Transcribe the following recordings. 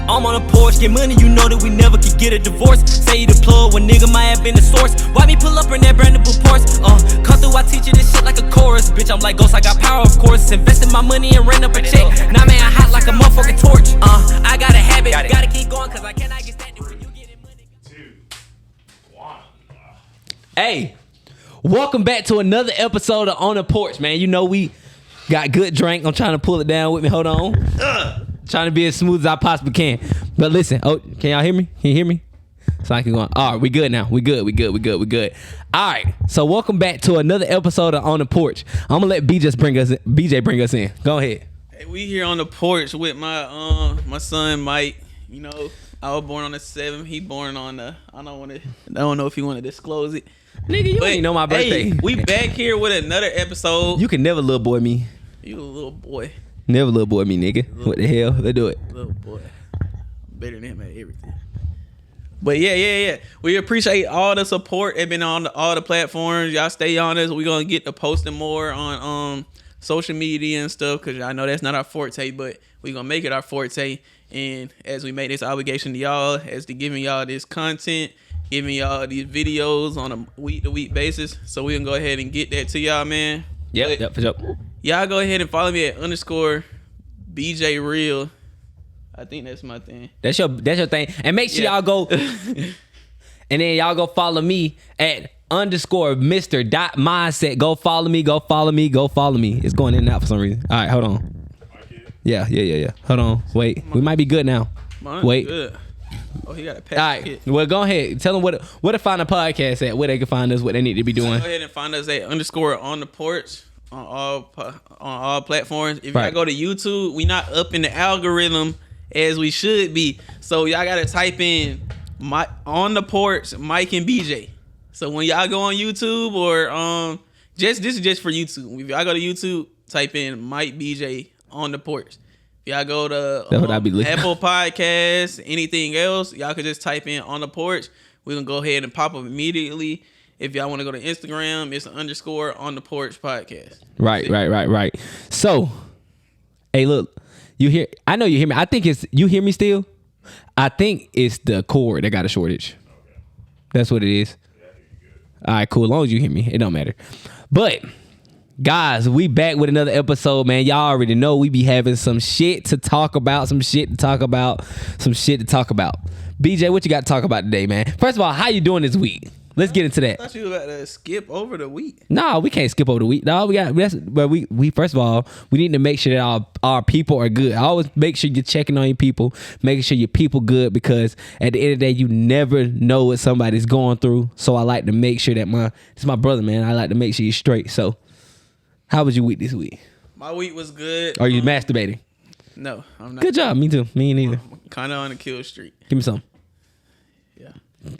I'm on a porch, get money, you know that we never could get a divorce. Say you the plug when nigga might have been the source. Why me pull up in that brand new Porsche? Come through, I teach you this shit like a chorus. Bitch, I'm like Ghost, I got power, of course. Invested my money and ran up a check. Now man, I hot like a motherfucking torch. I got a habit, gotta keep going, cause I cannot get stagnant when you getting money. 2, 1. Hey, welcome back to another episode of On the Porch, man. You know we got good drink. I'm trying to pull it down with me. Hold on. Trying to be as smooth as I possibly can. But listen, can y'all hear me? Can you hear me? So I can go on. All right, we good now. We good. All right, so welcome back to another episode of On the Porch. I'm gonna let BJ bring us in. Go ahead. Hey, we here on the porch with my son Mike. You know, I was born on the 7th. He born on the. I don't know if you want to disclose it. Nigga, you ain't know my birthday. Hey, we back here with another episode. You can never little boy me. You a little boy. Never little boy me, nigga. What the hell? Let's do it. Little boy. Better than him at everything. But yeah. We appreciate all the support. It's been on all the platforms. Y'all stay on us. We're going to get to posting more on social media and stuff because I know that's not our forte, but we're going to make it our forte. And as we make this obligation to y'all, as to giving y'all this content, giving y'all these videos on a week-to-week basis. So we can go ahead and get that to y'all, man. Yep, for sure. Y'all go ahead and follow me at _BJ Real. I think that's my thing. That's your thing. And make sure y'all go and then y'all go follow me at _Mr.Mindset. Go follow me. It's going in and out for some reason. All right, hold on. Yeah. Hold on. Wait. We might be good now. Wait. Good. Oh, he got a pass. All right. Well, go ahead. Tell them where to find the podcast at, where they can find us, what they need to be doing. Go ahead and find us at _On the Porch on all platforms. If y'all go to YouTube, we not up in the algorithm as we should be. So y'all gotta type in On the Porch, Mike and BJ. So when y'all go on YouTube or this is just for YouTube. If y'all go to YouTube, type in Mike BJ On the Porch. If y'all go to Apple Podcasts, anything else, y'all could just type in On the Porch. We're gonna go ahead and pop up immediately. If y'all want to go to Instagram, it's _On the Porch podcast. Right. So, hey, look, you hear? I know you hear me. I think you hear me still. I think it's the cord that got a shortage. Okay. That's what it is. All right, cool. As long as you hear me, it don't matter. But guys, we back with another episode, man. Y'all already know we be having some shit to talk about. BJ, what you got to talk about today, man? First of all, how you doing this week? Let's get into that. I thought you were about to skip over the week. No, we can't skip over the week. No, we first of all, we need to make sure that our people are good. I always make sure you're checking on your people, making sure your people good, because at the end of the day, you never know what somebody's going through. So I like to make sure that it's my brother, man. I like to make sure you're straight. So how was your week this week? My week was good. Are you masturbating? No, I'm not. Good job. Me too. Me neither. I'm kind of on the kill streak. Give me some. Yeah.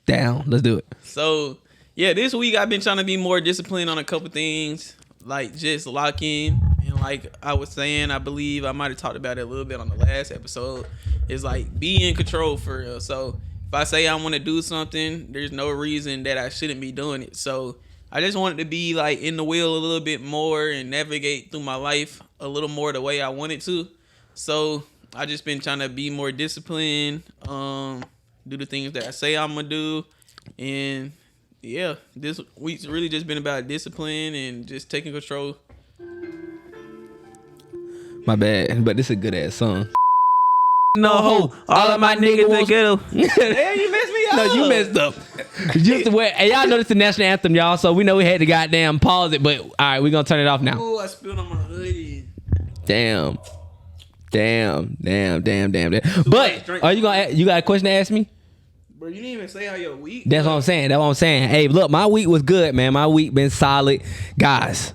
Down. Let's do it. So, yeah, this week I've been trying to be more disciplined on a couple things, like just locking. And like I was saying, I believe I might have talked about it a little bit on the last episode, is like be in control for real. So if I say I want to do something, there's no reason that I shouldn't be doing it. So I just wanted to be like in the wheel a little bit more and navigate through my life a little more the way I wanted to. So I just been trying to be more disciplined, do the things that I say I'm gonna do. And yeah, this week's really just been about discipline and just taking control. My bad, but this is a good ass song. No ho, all of my niggas together. Damn, you messed me up. No, you messed up. And y'all know this is the national anthem, y'all, so we know we had to goddamn pause it, but all right, we're gonna turn it off now. Oh, I spilled on my hoodie. Damn. But are you got a question to ask me? Bro, you didn't even say how your week. That's what I'm saying. Hey, look, my week was good, man. My week been solid. Guys,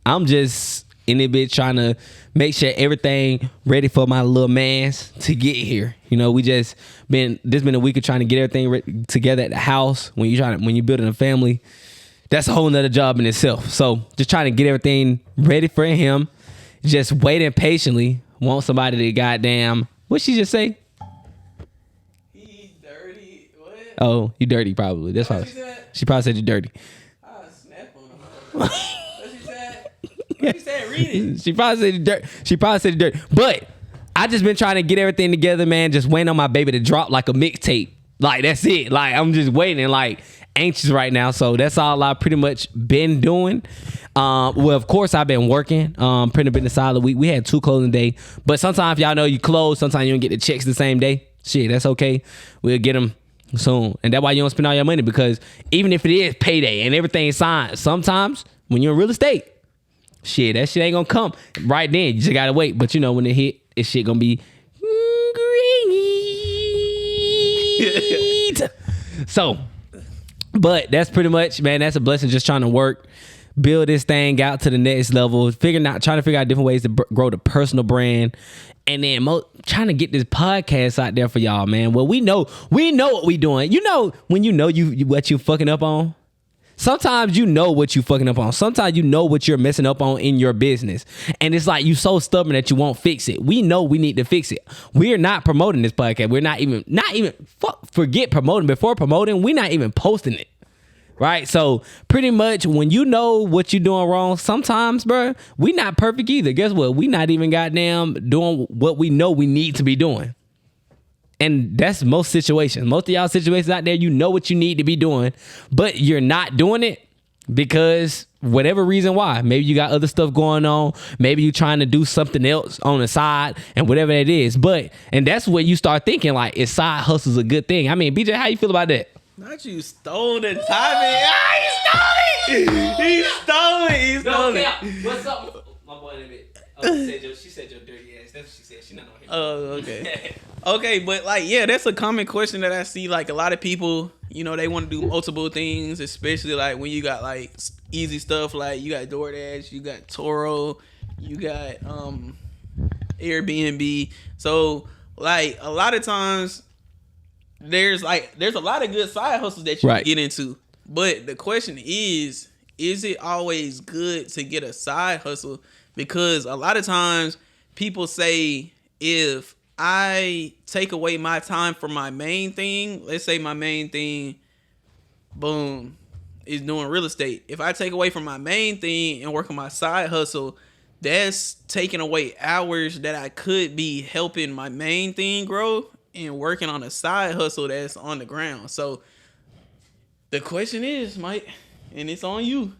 I'm just in it bit trying to make sure everything ready for my little mans to get here. You know, this been a week of trying to get everything together at the house. When you're building a family, that's a whole nother job in itself. So just trying to get everything ready for him. Just waiting patiently. Want somebody to goddamn, what'd she just say? He's dirty. What? Oh, you dirty probably. That's probably. She probably said you're dirty. I'll snap on her. What she said? What she said? Read it. She probably said you're dirty. But I just been trying to get everything together, man. Just waiting on my baby to drop like a mixtape. Like, that's it. Like, I'm just waiting, like, anxious right now. So that's all I've pretty much been doing. Well, of course, I've been working. Pretty been a solid week. We had 2 closing days. But sometimes, y'all know you close. Sometimes you don't get the checks the same day. Shit, that's okay. We'll get them soon. And that's why you don't spend all your money, because even if it is payday and everything's signed, sometimes when you're in real estate, shit, that shit ain't gonna come right then. You just gotta wait. But you know, when it hit, this shit gonna be great. So, but that's pretty much, man, that's a blessing. Just trying to work, build this thing out to the next level, trying to figure out different ways to grow the personal brand. And then trying to get this podcast out there for y'all, man. Well, we know what we doing. You know, when you know what you fucking up on. Sometimes you know what you fucking up on. Sometimes you know what you're messing up on in your business. And it's like you so stubborn that you won't fix it. We know we need to fix it. We're not promoting this podcast. We're not even forget promoting. Before promoting, we're not even posting it. Right? So pretty much when you know what you're doing wrong, sometimes, bro, we not perfect either. Guess what? We not even goddamn doing what we know we need to be doing. And that's most situations. Most of y'all situations out there, you know what you need to be doing, but you're not doing it because whatever reason why. Maybe you got other stuff going on. Maybe you're trying to do something else on the side and whatever that is. And that's when you start thinking like, is side hustles a good thing? I mean, BJ, how you feel about that? Not you stole the timing. He stole it. He stole it. What's up, my boy? She said your dirty ass. That's what she said. She not on here. Oh, okay. Okay, but like, yeah, that's a common question that I see. Like a lot of people, you know, they want to do multiple things, especially like when you got like easy stuff. Like you got DoorDash, you got Toro, you got Airbnb. So like a lot of times, there's a lot of good side hustles that you can get into. But the question is it always good to get a side hustle? Because a lot of times people say, if I take away my time from my main thing, let's say my main thing, boom, is doing real estate. If I take away from my main thing and work on my side hustle, that's taking away hours that I could be helping my main thing grow and working on a side hustle that's on the ground. So the question is, Mike, and it's on you.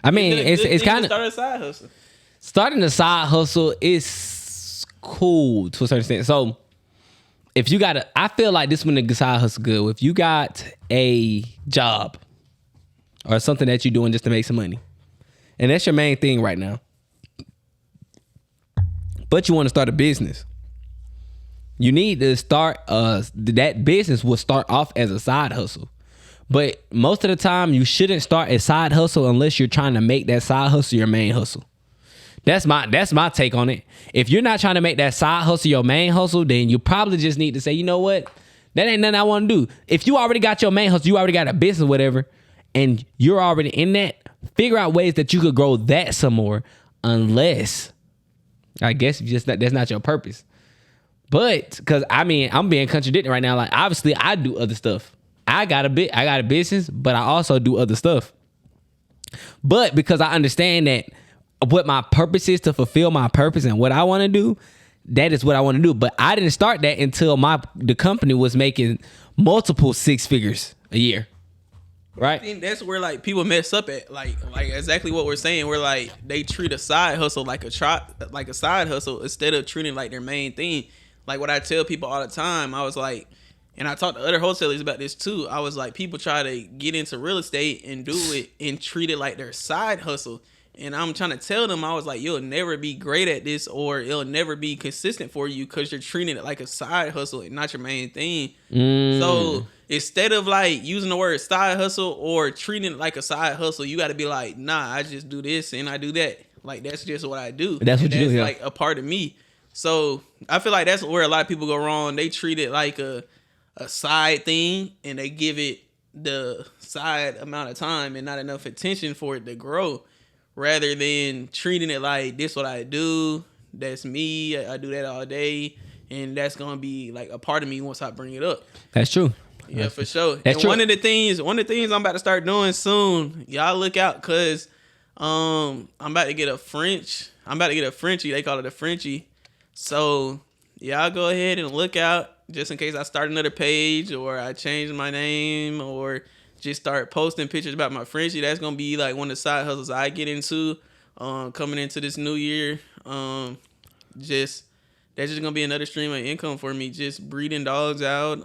I mean, it's kind of start a side hustle. Starting a side hustle is cool to a certain extent. So if you I feel like this one the side hustle good. If you got a job or something that you're doing just to make some money, and that's your main thing right now, but you want to start a business, you need to start that business will start off as a side hustle. But most of the time, you shouldn't start a side hustle unless you're trying to make that side hustle your main hustle. That's my take on it. If you're not trying to make that side hustle your main hustle, then you probably just need to say, you know what? That ain't nothing I want to do. If you already got your main hustle, you already got a business, whatever, and you're already in that, figure out ways that you could grow that some more, unless, I guess, that's not your purpose. But because I mean, I'm being contradicted right now. Like obviously, I do other stuff. I got a business, but I also do other stuff. But because I understand that what my purpose is, to fulfill my purpose and what I want to do, that is what I want to do. But I didn't start that until the company was making multiple 6 figures a year. Right. I think that's where like people mess up at, like exactly what we're saying. Where like they treat a side hustle like a side hustle instead of treating it like their main thing. Like what I tell people all the time, I was like, and I talk to other wholesalers about this too. I was like, people try to get into real estate and do it and treat it like their side hustle. And I'm trying to tell them, I was like, you'll never be great at this, or it'll never be consistent for you because you're treating it like a side hustle and not your main thing. So instead of like using the word side hustle or treating it like a side hustle, you got to be like, nah, I just do this and I do that. Like, that's just what I do. That's what you do. Like a part of me. So I feel like that's where a lot of people go wrong. They treat it like a side thing, and they give it the side amount of time and not enough attention for it to grow, rather than treating it like, this what I do, that's me, I do that all day, and that's gonna be like a part of me once I bring it up. That's true. Yeah, for sure. That's true. One of the things I'm about to start doing soon, y'all look out, cause I'm about to get a Frenchie. They call it a Frenchie. So y'all go ahead and look out just in case I start another page or I change my name or just start posting pictures about my friendship. That's gonna be like one of the side hustles I get into coming into this new year. That's just gonna be another stream of income for me. Just breeding dogs out,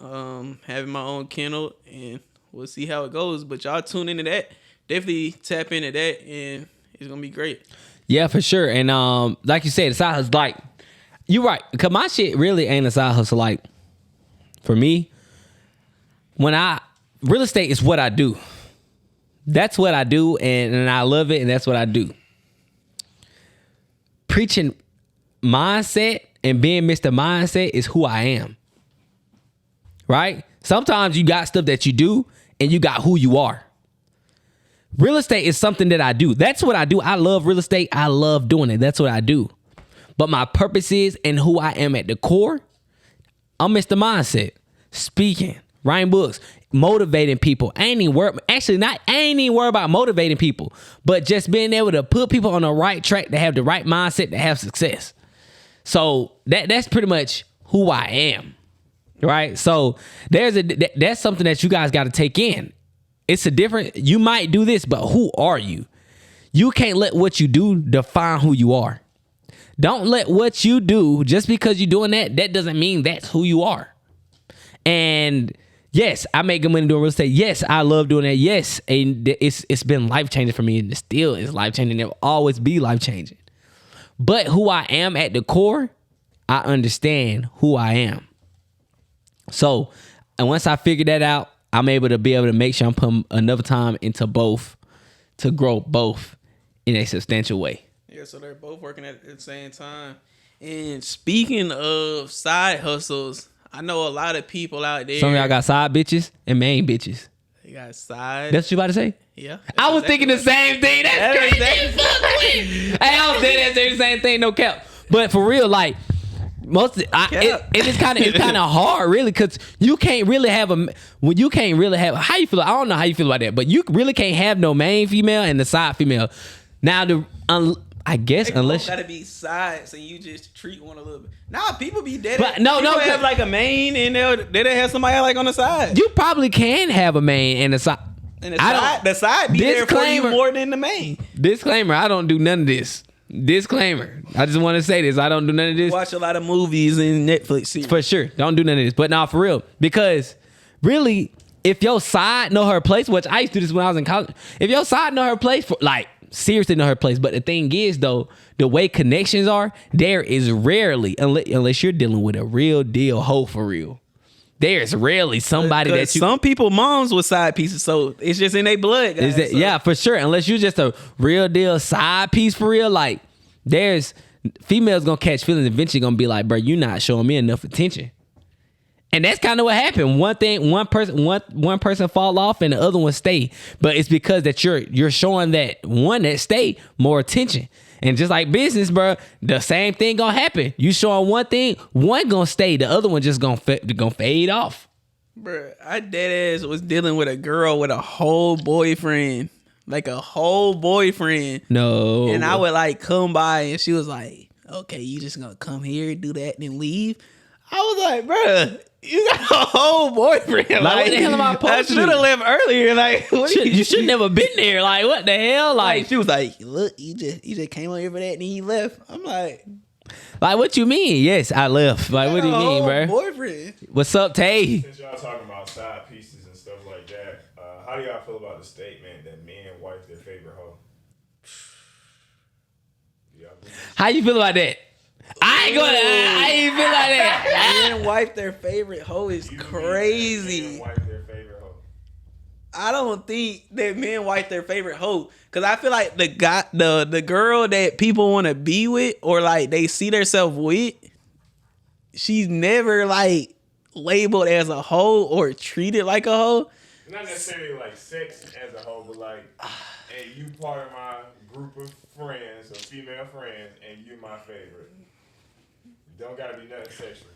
having my own kennel, and we'll see how it goes. But y'all tune into that. Definitely tap into that, and it's gonna be great. Yeah, for sure. And like you said, the side hustle, like, you're right. Because my shit really ain't a side hustle. Like, for me, real estate is what I do. That's what I do, and I love it, and that's what I do. Preaching mindset and being Mr. Mindset is who I am. Right? Sometimes you got stuff that you do, and you got who you are. Real estate is something that I do. That's what I do. I love real estate. I love doing it. That's what I do. But my purpose is, and who I am at the core, I'm Mr. Mindset. Speaking, writing books, motivating people. I ain't even worried about motivating people, but just being able to put people on the right track to have the right mindset to have success. So that's pretty much who I am. Right? So that's something that you guys got to take in. It's you might do this, but who are you? You can't let what you do define who you are. Don't let what you do, just because you're doing that doesn't mean that's who you are. And yes, I make good money doing real estate. Yes, I love doing that. Yes, and it's been life-changing for me, and it still is life-changing. It will always be life-changing. But who I am at the core, I understand who I am. So, and once I figure that out, I'm able to make sure I'm putting enough time into both to grow both in a substantial way. Yeah, so they're both working at the same time. And speaking of side hustles, I know a lot of people out there. Some of y'all got side bitches and main bitches. They got side. That's what you about to say? Yeah. I was thinking the same thing. That's crazy. Hey, I was saying the same thing, no cap. But for real, like, it's kind of hard, really, because you can't really have how you feel. I don't know how you feel about that, but you really can't have no main female and the side female. Now, I guess unless gotta be sides and you just treat one a little bit. Nah, people be dead. But no, have like a main and they'll have somebody like on the side. You probably can have a main and a side. And the side be there for you more than the main. Disclaimer: I don't do none of this. Disclaimer. I just want to say this. I don't do none of this. Watch a lot of movies and Netflix series. For sure. Don't do none of this. But now for real. Because really, if your side know her place, which I used to do this when I was in college. If your side know her place, seriously know her place. But the thing is, though, the way connections are, there is rarely, unless you're dealing with a real deal hoe for real, there's rarely somebody that you... Some people moms with side pieces, so it's just in their blood, guys. Yeah, for sure. Unless you're just a real deal side piece for real, like, there's... Females gonna catch feelings, eventually gonna be like, bro, you're not showing me enough attention. And that's kind of what happened. One person fall off and the other one stay. But it's because that you're showing that one that stay more attention. And just like business, bro, the same thing gonna happen. You showing one thing, one gonna stay, the other one just gonna fade off. Bro, I dead ass was dealing with a girl with a whole boyfriend. Like a whole boyfriend. No. And I would like come by and she was like, okay, you just gonna come here, do that, and then leave? I was like, bro, you got a whole boyfriend. Like, what the hell am I supposed to do? I should have left earlier. Like, you should never been there. Like, what the hell? Like, she was like, look, you just came over here for that and then you left. I'm like, what you mean? Yes, I left. Like, what do you mean, bro? Boyfriend. What's up, Tay? Since y'all talking about side pieces and stuff like that, how do y'all feel about the statement that men wife their favorite hoe? How you feel about that? I ain't feel like that. Men wife their favorite hoe is crazy. Men wife their favorite hoe. I don't think that men wife their favorite hoe, cause I feel like the girl that people want to be with or like they see themselves with, she's never like labeled as a hoe or treated like a hoe. Not necessarily like sex as a hoe, but like, hey, you part of my group of friends or female friends, and you're my favorite. Don't gotta be nothing sexual.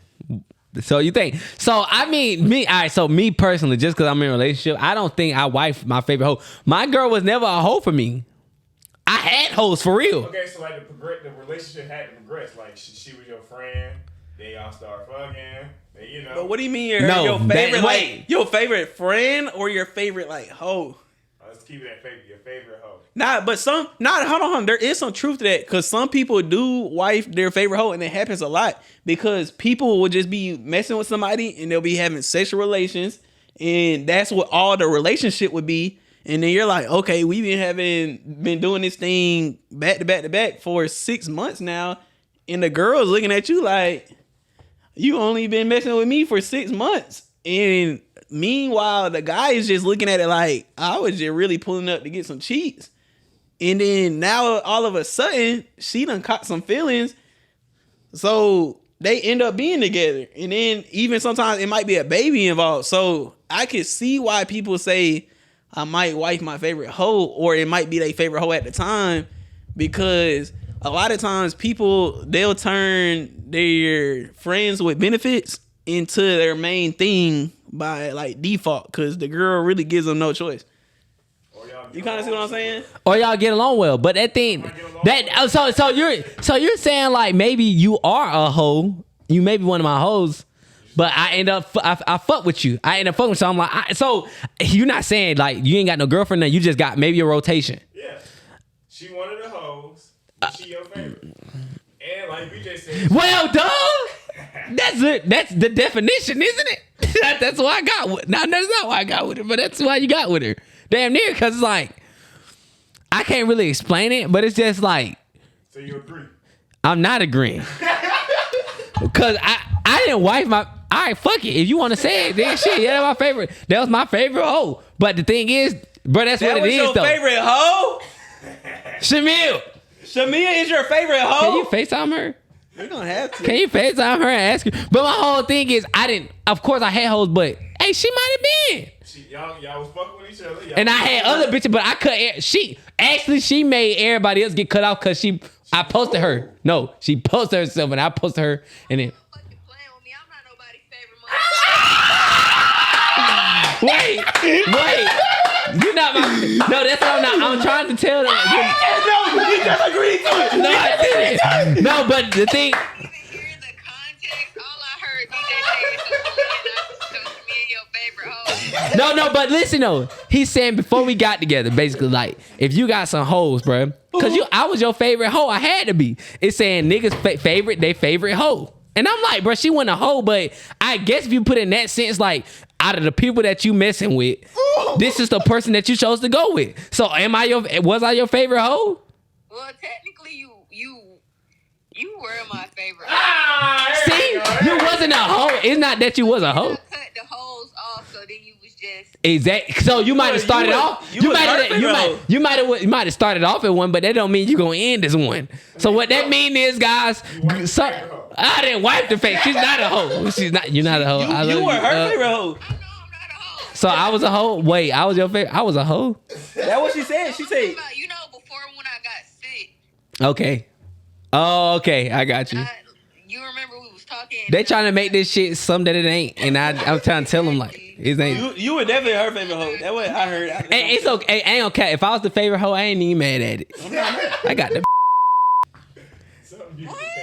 So you think? So I mean, me. All right. So me personally, just because I'm in a relationship, I don't think I wife my favorite hoe. My girl was never a hoe for me. I had hoes for real. Okay, so like the relationship had to progress. Like she was your friend, Then y'all start fucking. Then you know. But what do you mean No, your favorite that- like your favorite friend or your favorite like hoe? Let's keep it at your favorite hoe. Hold on. There is some truth to that because some people do wife their favorite hoe, and it happens a lot because people will just be messing with somebody and they'll be having sexual relations, and that's what all the relationship would be. And then you're like, okay, we've been doing this thing back to back to back for 6 months now, and the girl's looking at you like, you only been messing with me for 6 months, and meanwhile the guy is just looking at it like, I was just really pulling up to get some cheats. And then now all of a sudden she done caught some feelings, so they end up being together. And then even sometimes it might be a baby involved. So I can see why people say I might wife my favorite hoe, or it might be their favorite hoe at the time, because a lot of times people, they'll turn their friends with benefits into their main thing by like default, because the girl really gives them no choice. You kind of see what I'm saying? Or y'all get along well, but that thing, so you're saying like maybe you are a hoe, you may be one of my hoes, but I end up I fuck with you. I end up fucking with you. So I'm like, so you're not saying like you ain't got no girlfriend now, you just got maybe a rotation. Yeah, she one of the hoes. She your favorite, and like BJ said, Well, dog, that's it. That's the definition, isn't it? That's why I got with. Now that's not why I got with her, but that's why you got with her. Damn near, because it's like I can't really explain it, but it's just like. So you agree? I'm not agreeing. Because I didn't wife my. All right, fuck it. If you want to say it, then shit. Yeah, that's my favorite. That was my favorite hoe. But the thing is, bro, that's what it is, though. That was your favorite hoe? Shamil. Shamia is your favorite hoe? Can you FaceTime her? We're going to have to. Can you FaceTime her and ask her? But my whole thing is, of course I had hoes, but hey, she might have been. Y'all was fucking with each other. And I had other bitches, but I cut. She made everybody else get cut off because I posted her. No, she posted herself and I posted her, and then. Fucking playing with me. I'm not nobody's favorite Wait. You're not my. No, that's what I'm not. I'm trying to tell them. No, you just agreed to it. No, I didn't. No, but the thing. I didn't even hear the context. All I heard DJ say is me and your favorite hoe. No, but listen though. He's saying before we got together, basically like if you got some hoes, bro, because I was your favorite hoe. I had to be. It's saying niggas they favorite hoe, and I'm like, bro, she wasn't a hoe, but I guess if you put it in that sense, like out of the people that you messing with, this is the person that you chose to go with. So was I your favorite hoe? Well, technically, you were my favorite. See, you wasn't a hoe. It's not that you was a hoe. I cut the holes off, so then you was just. Exactly. So you might have started off. You might have started off at one, but that don't mean you gonna end as one. So what that mean is, guys, I didn't wipe the face. She's not a hoe. She's not. You're not a hoe. You were her favorite hoe. I know I'm not a hoe. So I was a hoe. Wait, I was your favorite. I was a hoe. That's what she said. She said. You know, before when I got sick. Okay. Oh, okay. I got you. You remember we was talking. They trying to make this shit something that it ain't, and I'm trying to tell them like it ain't. You were definitely her favorite hoe. That's what I heard. Hey, it's okay. Hey, ain't okay. If I was the favorite hoe, I ain't even mad at it. I got the.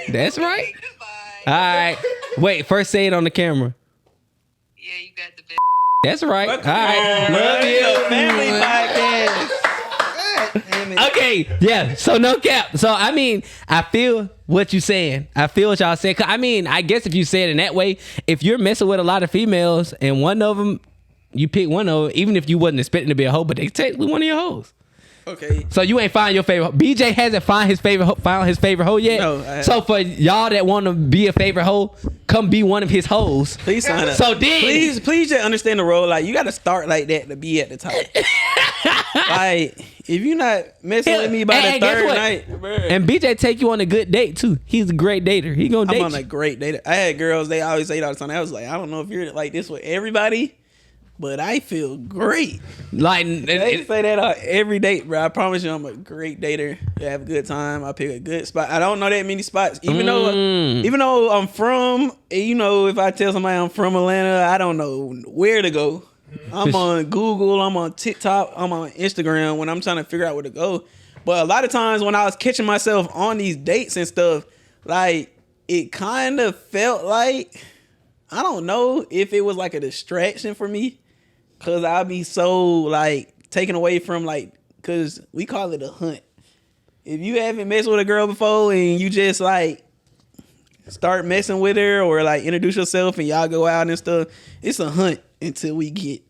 That's right. Goodbye. All right. Wait. First, say it on the camera. Yeah, you got the. That's right. All right. Love you. Family podcast. Okay, yeah. So no cap. So I mean, I feel what you saying. I feel what y'all saying. 'Cause, I mean, I guess if you say it in that way, if you're messing with a lot of females and one of them, you pick one of them, even if you wasn't expecting to be a hoe, but they technically one of your hoes. Okay. So you ain't find your favorite. BJ hasn't found his favorite hoe yet. No. So for y'all that want to be a favorite hoe, come be one of his hoes. Please sign up. So then, please just understand the role. Like you got to start like that to be at the top. Like if you're not messing with me by the third night, bro. And BJ take you on a good date too. He's a great dater. He gonna date I'm on you. a great date. I had girls. They always say it all the time. I was like, I don't know if you're like this with everybody, but I feel great. Like They say that on every date, bro. I promise you, I'm a great dater. I have a good time. I pick a good spot. I don't know that many spots, even though I'm from. If I tell somebody I'm from Atlanta, I don't know where to go. I'm on Google. I'm on TikTok. I'm on Instagram when I'm trying to figure out where to go. But a lot of times when I was catching myself on these dates and stuff, like it kind of felt like, I don't know if it was like a distraction for me, cause I'd be so like taken away from like, cause we call it a hunt. If you haven't messed with a girl before and you just like start messing with her or like introduce yourself and y'all go out and stuff, it's a hunt until we get.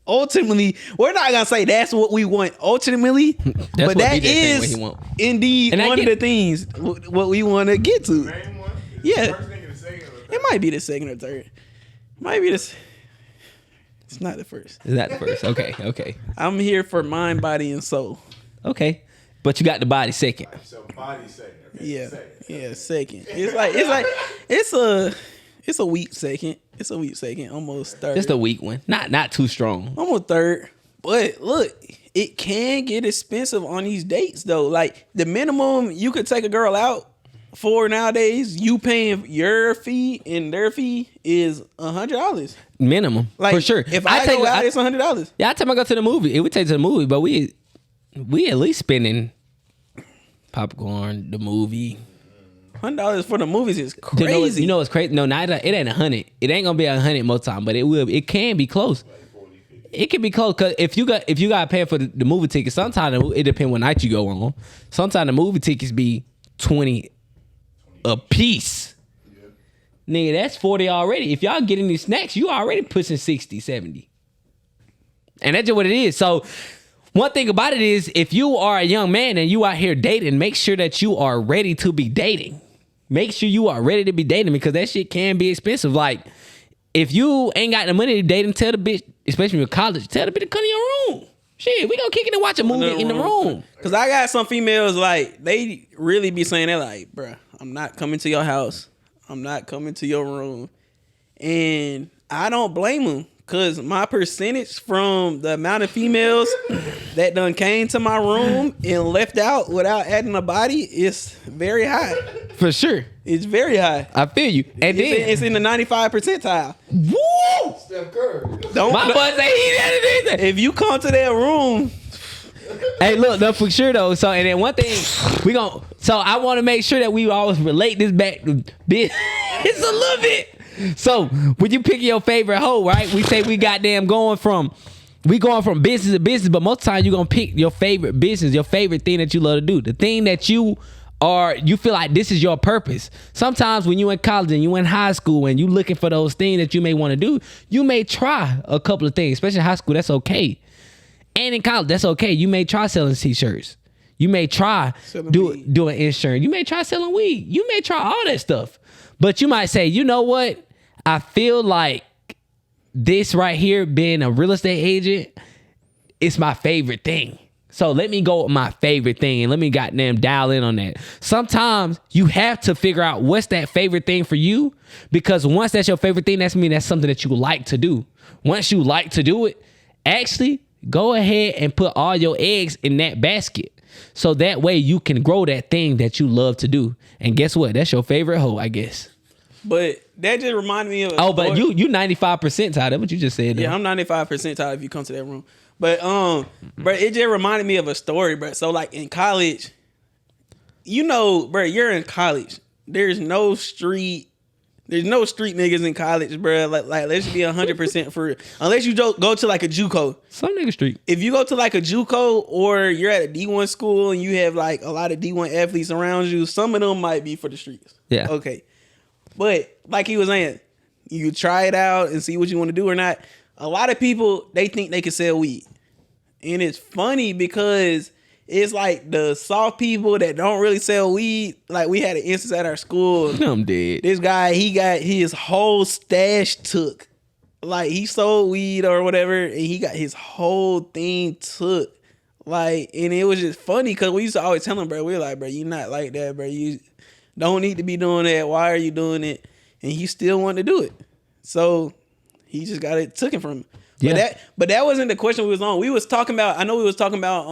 Ultimately, we're not gonna say that's what we want. Ultimately, but that is indeed one of the things what we want to get to. Main one? Is Yeah. the first thing or the second or the third? It might be the second or third. Might be this. It's not the first. Is that the first? Okay. I'm here for mind, body, and soul. Okay. But you got the body second. So body second. Okay, Yeah, second. yeah, second. It's a weak second. It's a weak second, almost third. Just a weak one. Not too strong. Almost third. But look, it can get expensive on these dates though. Like the minimum you could take a girl out for nowadays, you paying your fee and their fee is $100. Minimum. Like for sure. If I go out, it's $100. Yeah, I tell I go to the movie. It would take to the movie, but we at least spending popcorn, the movie. $100 for the movies is crazy. You know what's crazy? No, it ain't 100. It ain't gonna be 100 most time, but it will. It can be close. It can be close because if you got to pay for the movie ticket, sometimes it depends what night you go on. Sometimes the movie tickets be 20 a piece. Nigga, that's 40 already. If y'all getting these snacks, you already pushing 60, 70. And that's just what it is. So one thing about it is if you are a young man and you out here dating, make sure that you are ready to be dating. Make sure you are ready to be dating because that shit can be expensive. Like, if you ain't got the money to date and tell the bitch, especially in college, tell the bitch to come to your room. Shit, we gonna kick it and watch a movie in the room. Cause I got some females like they really be saying that like, bruh, I'm not coming to your house. I'm not coming to your room. And I don't blame them. Cause my percentage from the amount of females that done came to my room and left out without adding a body is very high. For sure. It's very high. I feel you. And then It's in the 95 percentile. woo! Steph Curry. My boy say he did it. If you come to that room, Hey, look, no, for sure though. So, and then one thing so I want to make sure that we always relate this back to this. It's a little bit. So when you pick your favorite hoe, right? We say we goddamn going from business to business, but most of the time you're gonna pick your favorite business, your favorite thing that you love to do, the thing that you feel like this is your purpose. Sometimes when you in college and you in high school and you looking for those things that you may want to do, you may try a couple of things, especially in high school. That's okay. And in college, that's okay. You may try selling t-shirts. You may try doing insurance. You may try selling weed. You may try all that stuff. But you might say, you know what? I feel like this right here, being a real estate agent, it's my favorite thing. So let me go with my favorite thing and let me goddamn dial in on that. Sometimes you have to figure out what's that favorite thing for you, because once that's your favorite thing, that's something that you like to do. Once you like to do it, actually go ahead and put all your eggs in that basket. So that way you can grow that thing that you love to do. And guess what? That's your favorite hoe, I guess. but that just reminded me of But you 95 percentile. That's what you just said. Yeah, I'm 95 percentile if you come to that room. But bro, it just reminded me of a story, bro. So like in college, you know, bro, you're in college. There's no street niggas in college, bro. Like let's be 100% for real. Unless you go to like a JUCO. Some nigga street. If you go to like a JUCO or you're at a D1 school and you have like a lot of D1 athletes around you, some of them might be for the streets. Yeah. Okay. But like he was saying, you try it out and see what you want to do or not. A lot of people, they think they can sell weed. And it's funny because it's like the soft people that don't really sell weed. Like we had an instance at our school. I'm dead. This guy, he got his whole stash took. Like he sold weed or whatever, and he got his whole thing took. Like, and it was just funny because we used to always tell him, bro, we were like, bro, you not like that, bro. You don't need to be doing that. Why are you doing it? And he still wanted to do it. So he just got it taken from him. Yeah. But that wasn't the question we was on. We was talking about, I know we was talking about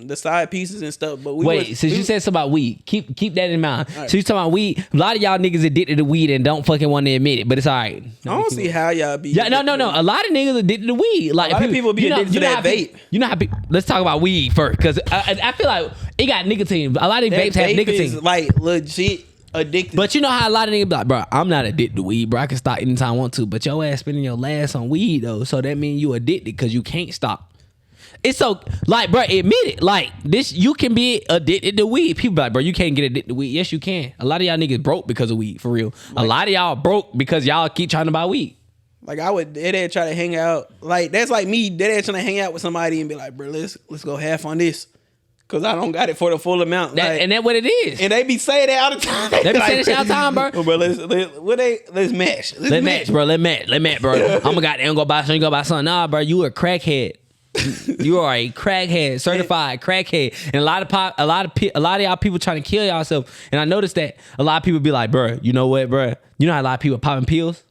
the side pieces and stuff, but you said something about weed. Keep that in mind. Right. So you talking about weed. A lot of y'all niggas addicted to weed and don't fucking want to admit it, but it's all right. I don't see how y'all be. Yeah, no. A lot of niggas addicted to weed. Like A lot of people be addicted to that vape. You know how people, let's talk about weed first, because I feel like it got nicotine. A lot of these That vapes have vape nicotine. is like legit addicted. But you know how a lot of niggas be like, bro, I'm not addicted to weed, bro. I can stop anytime I want to. But your ass spending your last on weed though, so that means you addicted because you can't stop. It's so like, bro, admit it. Like this, you can be addicted to weed. People be like, bro, you can't get addicted to weed. Yes, you can. A lot of y'all niggas broke because of weed, for real. A lot of y'all broke because y'all keep trying to buy weed. Like I would dead try to hang out. Like that's like me dead trying to hang out with somebody and be like, bro, let's go half on this. Cause I don't got it for the full amount. Like, And that's what it is. and they be saying that all the time. They be saying this all the time, bro. Oh, bro, let's match. Let's match, bro. Let's match, bro. I'm gonna goddamn go buy something. You go buy something. Nah, bro, you a crackhead. You are a crackhead, certified crackhead. And a lot of y'all people trying to kill yourself. And I noticed that a lot of people be like, bro, you know what, bro? You know how a lot of people popping pills?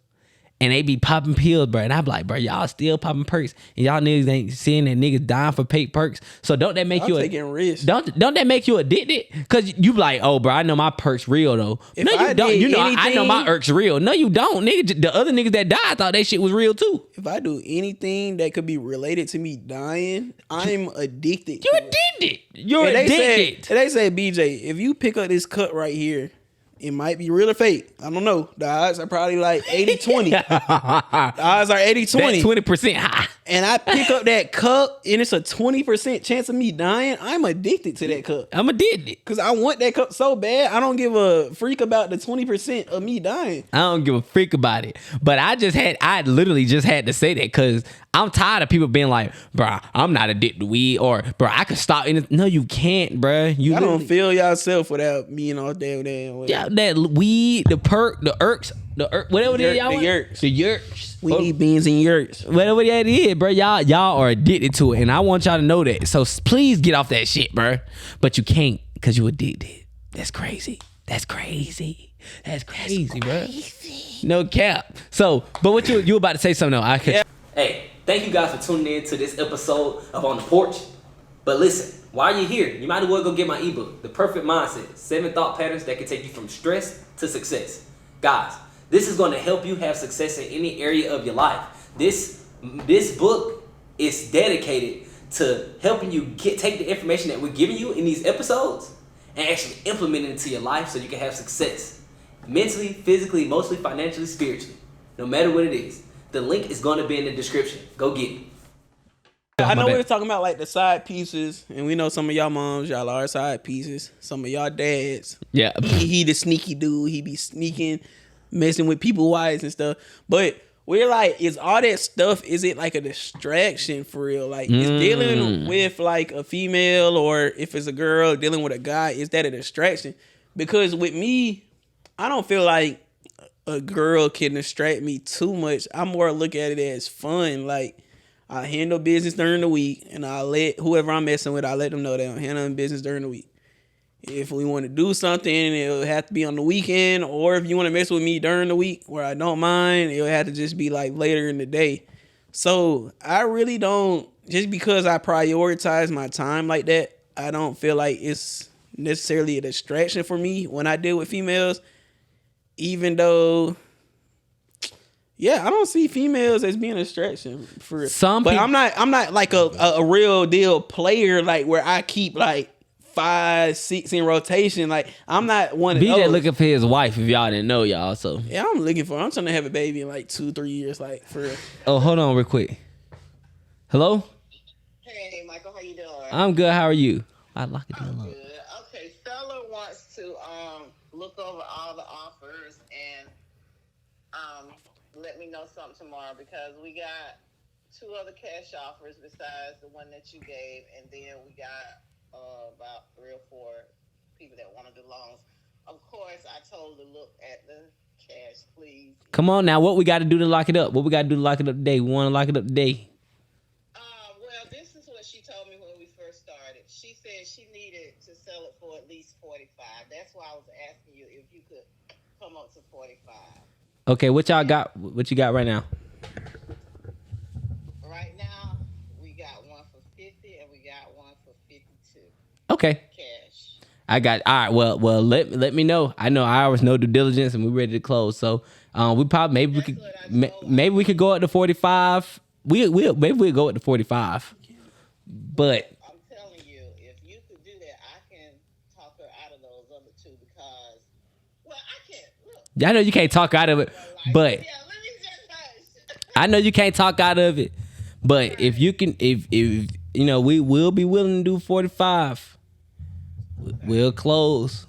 And they be popping pills, bro. And I be like, bro, y'all still popping perks. And y'all niggas ain't seeing that niggas dying for fake perks. So don't that make I'm you taking risks. Don't that make you addicted? Cause you be like, oh, bro, I know my perks real though. If No, you I don't. did You know, I know my anything- irks real. No, you don't, nigga. The other niggas that died thought that shit was real too. If I do anything that could be related to me dying, I'm addicted. You to it. addicted. You're And addicted. they say, BJ, if you pick up this cut right here, it might be real or fake. I don't know. The odds are probably like 80-20. The odds are 80-20. 20% high. And I pick up that cup and it's a 20% chance of me dying. I'm addicted to that cup. I'm addicted. Because I want that cup so bad. I don't give a freak about the 20% of me dying. I don't give a freak about it. But I literally just had to say that because I'm tired of people being like, bro, I'm not addicted to weed, or bro, I can stop. No, you can't, bro. You I don't feel yourself without being all damn. Yeah, that weed, the perk, the irks, whatever it is, y'all The want. yurts. The yurts. We need beans and yurts. Whatever that is, bro. Y'all are addicted to it, and I want y'all to know that. So please get off that shit, bro. But you can't because you addicted. That's crazy. That's crazy, bro. No cap. So, but what you about to say something though? Hey, thank you guys for tuning in to this episode of On the Porch. But listen, while you're here, you might as well go get my ebook, The Perfect Mindset, 7 Thought Patterns that can take you from stress to success. Guys, this is going to help you have success in any area of your life. This book is dedicated to helping you take the information that we're giving you in these episodes and actually implement it into your life so you can have success. Mentally, physically, emotionally, financially, spiritually. No matter what it is. The link is going to be in the description. Go get it. I know we were talking about like the side pieces, and we know some of y'all moms, y'all are side pieces. Some of y'all dads, Yeah. he the sneaky dude. He be sneaking, messing with people's wives and stuff. But we're like, is all that stuff? Is it like a distraction for real? Like, is dealing with like a female, or if it's a girl dealing with a guy, is that a distraction? Because with me, I don't feel like a girl can distract me too much. I more look at it as fun. Like, I handle business during the week, and I let whoever I'm messing with, I let them know that I'm handling business during the week. If we want to do something, it'll have to be on the weekend, or if you want to mess with me during the week, where I don't mind, it'll have to just be like later in the day. So I really don't, just because I prioritize my time like that, I don't feel like it's necessarily a distraction for me when I deal with females. Even though, yeah, I don't see females as being a distraction for real. But I'm not like a real deal player, like where I keep like 5, 6 in rotation. Like, I'm not one of those. BJ looking for his wife, if y'all didn't know, y'all. So Yeah, I'm trying to have a baby in like 2-3 years, like for real. oh, hold on real quick. Hello? Hey, Michael, how you doing? I'm good. How are you? I'd like it alone. Good. Okay, Stella wants to look over all the offers and let me know something tomorrow, because we got 2 other cash offers besides the one that you gave, and then we got about 3 or 4 people that want to do loans. Of course, I told her to look at the cash, please. Come on now. What we got to do to lock it up? What we got to do to lock it up today? We want to lock it up today. Well, this is what she told me when we first started. She said she needed to sell it for at least 45. That's why I was asking you if you could come up to 45. Okay, what y'all got? What you got right now? Right now, we got one for 50 and we got one for 52 Okay. cash. I got all right. Well, let me know. I know I always know due diligence, and we're ready to close. So, we probably maybe we could go up to 45. Maybe we'll go up to 45. But I'm telling you, if you could do that, I can talk her out of those other 2, because, well, I know you can't talk out of it, but Yeah, let me just hush. I know you can't talk out of it. But if you can, if you know, we will be willing to do 45. We'll close.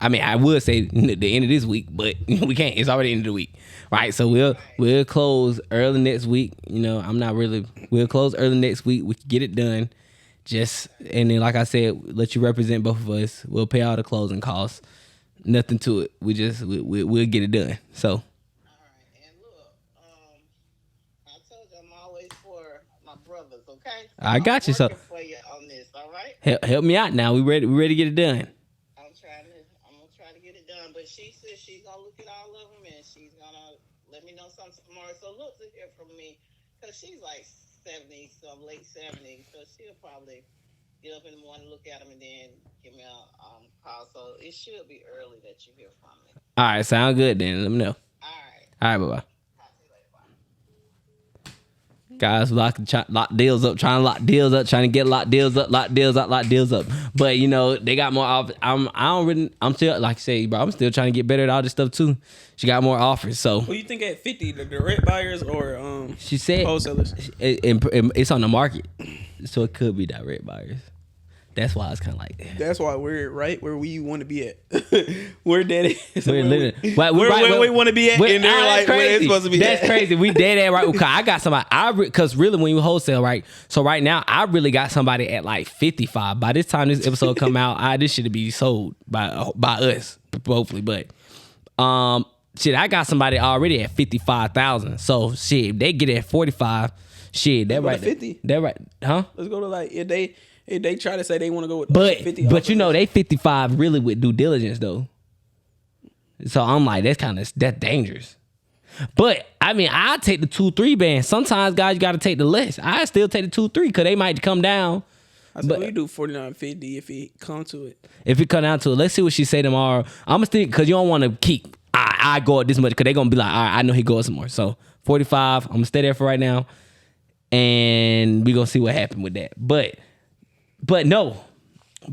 I mean, I would say the end of this week, but we can't. It's already the end of the week, right? So we'll close early next week. You know, we'll close early next week. We can get it done. And then, like I said, let you represent both of us. We'll pay all the closing costs. Nothing to it. We'll get it done. So. All right, and look, I told you I'm always for my brothers, okay? I got you. I'm So working for you on this, all right? help me out now. We ready to get it done. I'm gonna try to get it done, but she said she's gonna look at all of them and she's gonna let me know something tomorrow. So look to hear from me, cause she's like 70, some late 70s, so she'll probably get up in the morning, look at them, and then give me a call. So it should be early that you hear from me. All right, sound good then. Let me know. All right. All right, bye bye. Talk to you later. Bye. Guys, lock deals up, trying to lock deals up, trying to get lock deals up. But you know, they got more offers. I'm still, like I say, bro, I'm still trying to get better at all this stuff too. She got more offers, so. Who you think at 50, the direct buyers or She said wholesalers? It's on the market, so it could be direct buyers. That's why it's kind of like. That's why we're right where we want to be at. We're dead. We're literally where we want to be at, and they're like where it's supposed to be. That's crazy. We dead at right. Cause I got somebody. Because really, when you wholesale, right? So right now, I really got somebody at like 55. By this time this episode come out, this should be sold by us, hopefully. But shit, I got somebody already at 55,000. So shit, if they get it at 45, shit, that right. 50. That right, huh? Let's go to like if they try to say they want to go with But 50. but you know they 55 really with due diligence though. So I'm like that's dangerous. But I mean I take the 2-3 band. Sometimes guys you got to take the less. I still take the 2-3 because they might come down. I said we do 49.50 if it come to it. If it come down to it, let's see what she say tomorrow. I'm gonna stick because you don't want to keep. I go up this much because they gonna be like, all right, I know he goes some more. So 45. I'm gonna stay there for right now, and we gonna see what happened with that. But no,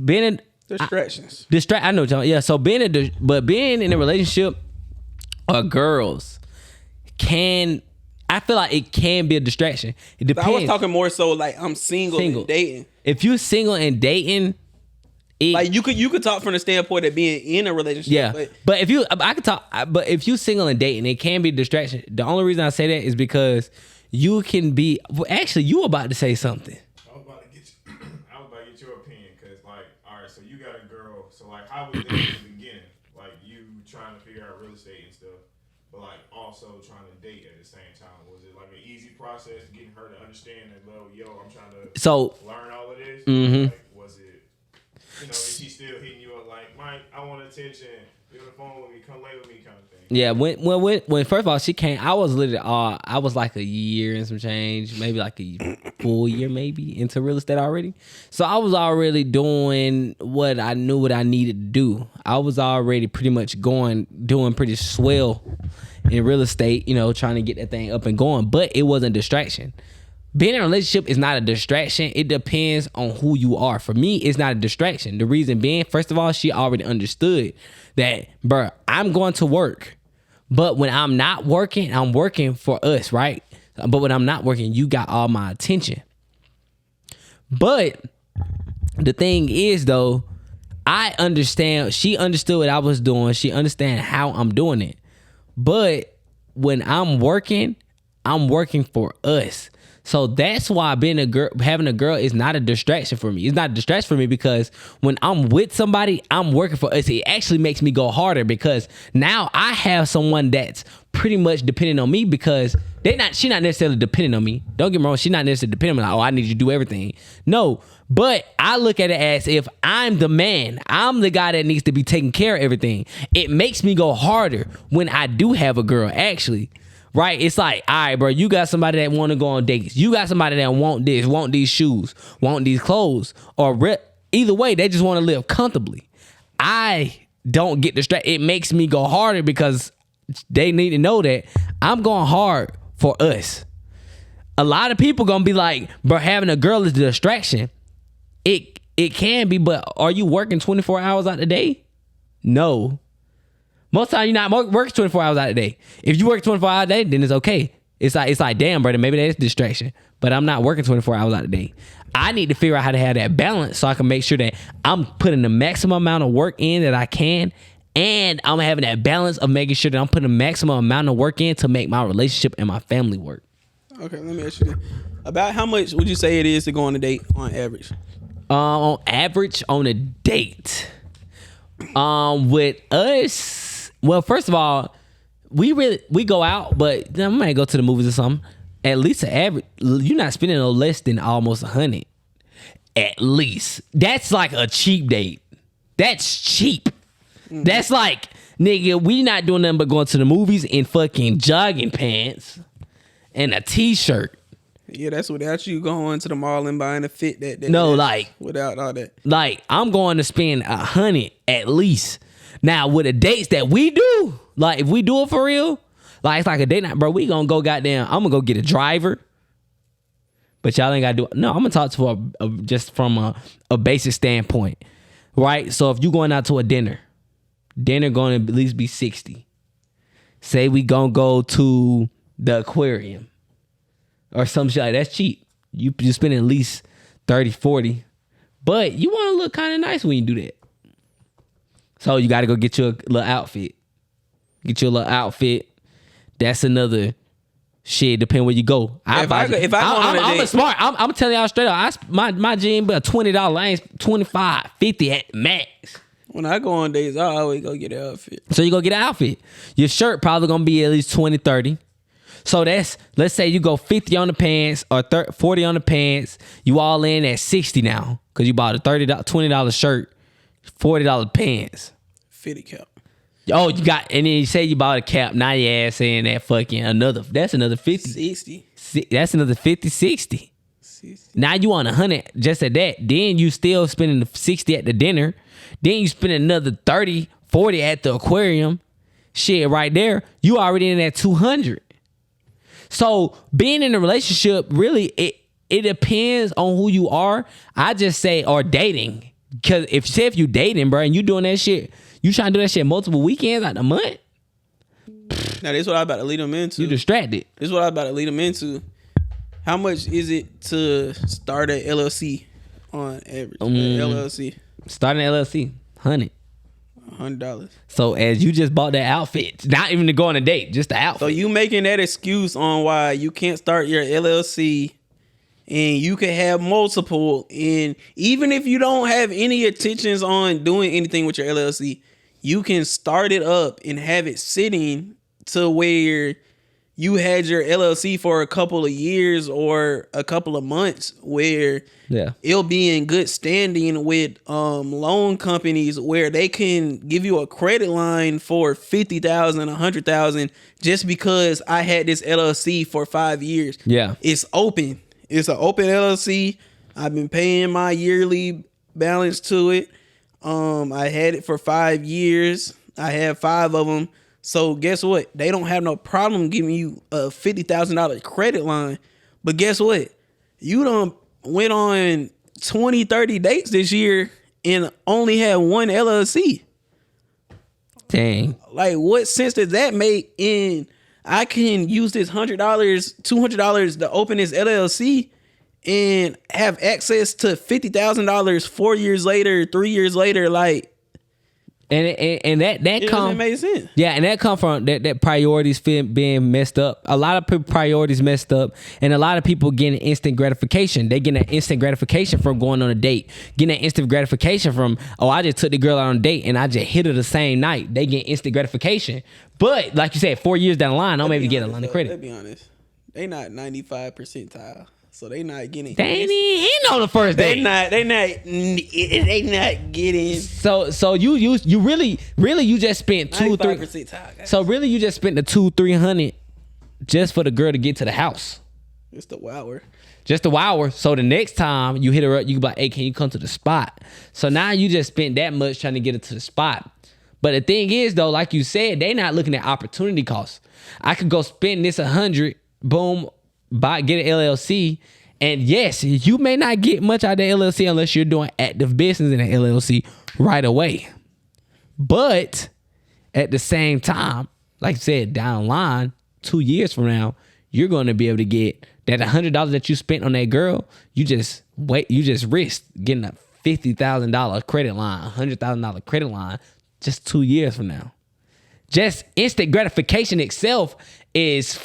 being in Distractions. I know, John. Yeah, so being in a relationship, girls I feel like it can be a distraction. It depends. I was talking more so like I'm single. And dating. If you're single and dating, like you could talk from the standpoint of being in a relationship. Yeah, but if you, I could talk. But if you're single and dating, it can be a distraction. The only reason I say that is because you can be. Well, actually, you about to say something. I was about to get your opinion because, like, all right, so you got a girl. So, like, how was it in the beginning? Like, you trying to figure out real estate and stuff, but like also trying to date at the same time. Was it like an easy process getting her to understand that, I'm trying to learn all of this? Mm-hmm. Like, was it, is she still hitting you up like, Mike, I want attention. Be on the phone with me, come lay with me, kind of thing. Yeah, when first of all she came, I was literally I was like a year and some change, maybe like a full year maybe into real estate already. So I was already doing what I knew what I needed to do. I was already pretty much doing pretty swell in real estate, trying to get that thing up and going. But it wasn't a distraction. Being in a relationship is not a distraction. It depends on who you are. For me, it's not a distraction. The reason being, first of all, she already understood that, bruh, I'm going to work. But when I'm not working, I'm working for us, right? But when I'm not working, you got all my attention. But the thing is, though, I understand. She understood what I was doing. She understand how I'm doing it. But when I'm working for us. So that's why having a girl is not a distraction for me. It's not a distraction for me because when I'm with somebody, I'm working for us. It actually makes me go harder because now I have someone that's pretty much depending on me because she not necessarily depending on me. Don't get me wrong, she's not necessarily depending on me. Like, I need you to do everything. No, but I look at it as if I'm the man. I'm the guy that needs to be taking care of everything. It makes me go harder when I do have a girl, actually. Right? It's like, all right, bro, you got somebody that want to go on dates. You got somebody that want this, want these shoes, want these clothes, or either way, they just want to live comfortably. I don't get distracted. It makes me go harder because they need to know that I'm going hard for us. A lot of people going to be like, bro, having a girl is a distraction. It can be, but are you working 24 hours out the day? No. Most time you're not working 24 hours out of the day. If you work 24 hours a day, then it's okay. It's like damn, brother, maybe that's distraction. But I'm not working 24 hours out of the day. I need to figure out how to have that balance so I can make sure that I'm putting the maximum amount of work in that I can, and I'm having that balance of making sure that I'm putting the maximum amount of work in to make my relationship and my family work. Okay, let me ask you this. About how much would you say it is to go on a date on average? On average, on a date, with us, well, first of all, we go out, but we might go to the movies or something. At least the average, you're not spending no less than almost 100. At least. That's like a cheap date. That's cheap. Mm-hmm. That's like, nigga, we not doing nothing but going to the movies in fucking jogging pants and a t-shirt. Yeah, that's without you going to the mall and buying a fit that no, like without all that. Like, I'm going to spend 100 at least. Now, with the dates that we do, like if we do it for real, like it's like a date night, bro. We gonna go goddamn. I'm gonna go get a driver, but y'all ain't gotta do it. No, I'm gonna talk to just from a basic standpoint, right? So if you going out to a dinner gonna at least be 60. Say we gonna go to the aquarium or some shit like that's cheap. You spend at least 30, 40, but you want to look kind of nice when you do that. So you got to go get you a little outfit. Get you a little outfit. That's another shit. Depending where you go. I'm smart. I'm telling y'all straight up. My gym be a $20. I ain't 25, 50 at max. When I go on dates, I always go get an outfit. So you go get an outfit. Your shirt probably gonna be at least 20, 30. So that's, let's say you go 50 on the pants or 40 on the pants. You all in at 60 now because you bought a $20 shirt, $40 pants. 50 cap. Oh, you got, and then you say you bought a cap. Now your ass saying that fucking that's another 50. 60. That's another 50, 60. 60. Now you on 100 just at that. Then you still spending the 60 at the dinner. Then you spend another 30, 40 at the aquarium. Shit, right there, you already in that 200. So being in a relationship, really, it depends on who you are. I just say, or dating. Because if you dating, bro, and you doing that shit, you trying to do that shit multiple weekends out the month. Now, this is what I about to lead them into. You distracted. This is what I about to lead them into. How much is it to start an LLC on average? LLC. Starting an LLC, $100. So as you just bought that outfit, not even to go on a date, just the outfit. So you making that excuse on why you can't start your LLC, and you can have multiple, and even if you don't have any intentions on doing anything with your LLC, you can start it up and have it sitting to where you had your LLC for a couple of years or a couple of months, where it'll be in good standing with loan companies where they can give you a credit line for $50,000, $100,000 just because I had this LLC for 5 years. Yeah, it's open. It's an open LLC. I've been paying my yearly balance to it. I had it for 5 years. I had 5 of them. So guess what? They don't have no problem giving you a $50,000 credit line. But guess what? You done went on 20, 30 dates this year and only had one LLC. Dang. Like, what sense does that make? In I can use this $100, $200 to open this LLC and have access to $50,000 4 years later, 3 years later, like. And that come make sense. Yeah, and that come from that priorities being messed up. A lot of people priorities messed up, and a lot of people getting instant gratification. They getting that instant gratification from going on a date, getting that instant gratification from, oh, I just took the girl out on a date and I just hit her the same night. They get instant gratification, but like you said, 4 years down the line, I'm able to get a line of credit. Let's be honest, they not 95 percentile. So they not getting. They ain't in on the first date. They not getting. So you really you just spent 2-3%. So really you just spent the 200-300 just for the girl to get to the house. Just a wower. Just a wower. So the next time you hit her up, you can be like, hey, can you come to the spot? So now you just spent that much trying to get her to the spot. But the thing is though, like you said, they not looking at opportunity costs. I could go spend this 100, boom, get an LLC, and yes, you may not get much out of the LLC unless you're doing active business in the LLC right away. But at the same time, like I said, down the line, 2 years from now, you're going to be able to get that $100 that you spent on that girl. You just risked getting a $50,000 credit line, $100,000 credit line just 2 years from now. Just instant gratification itself is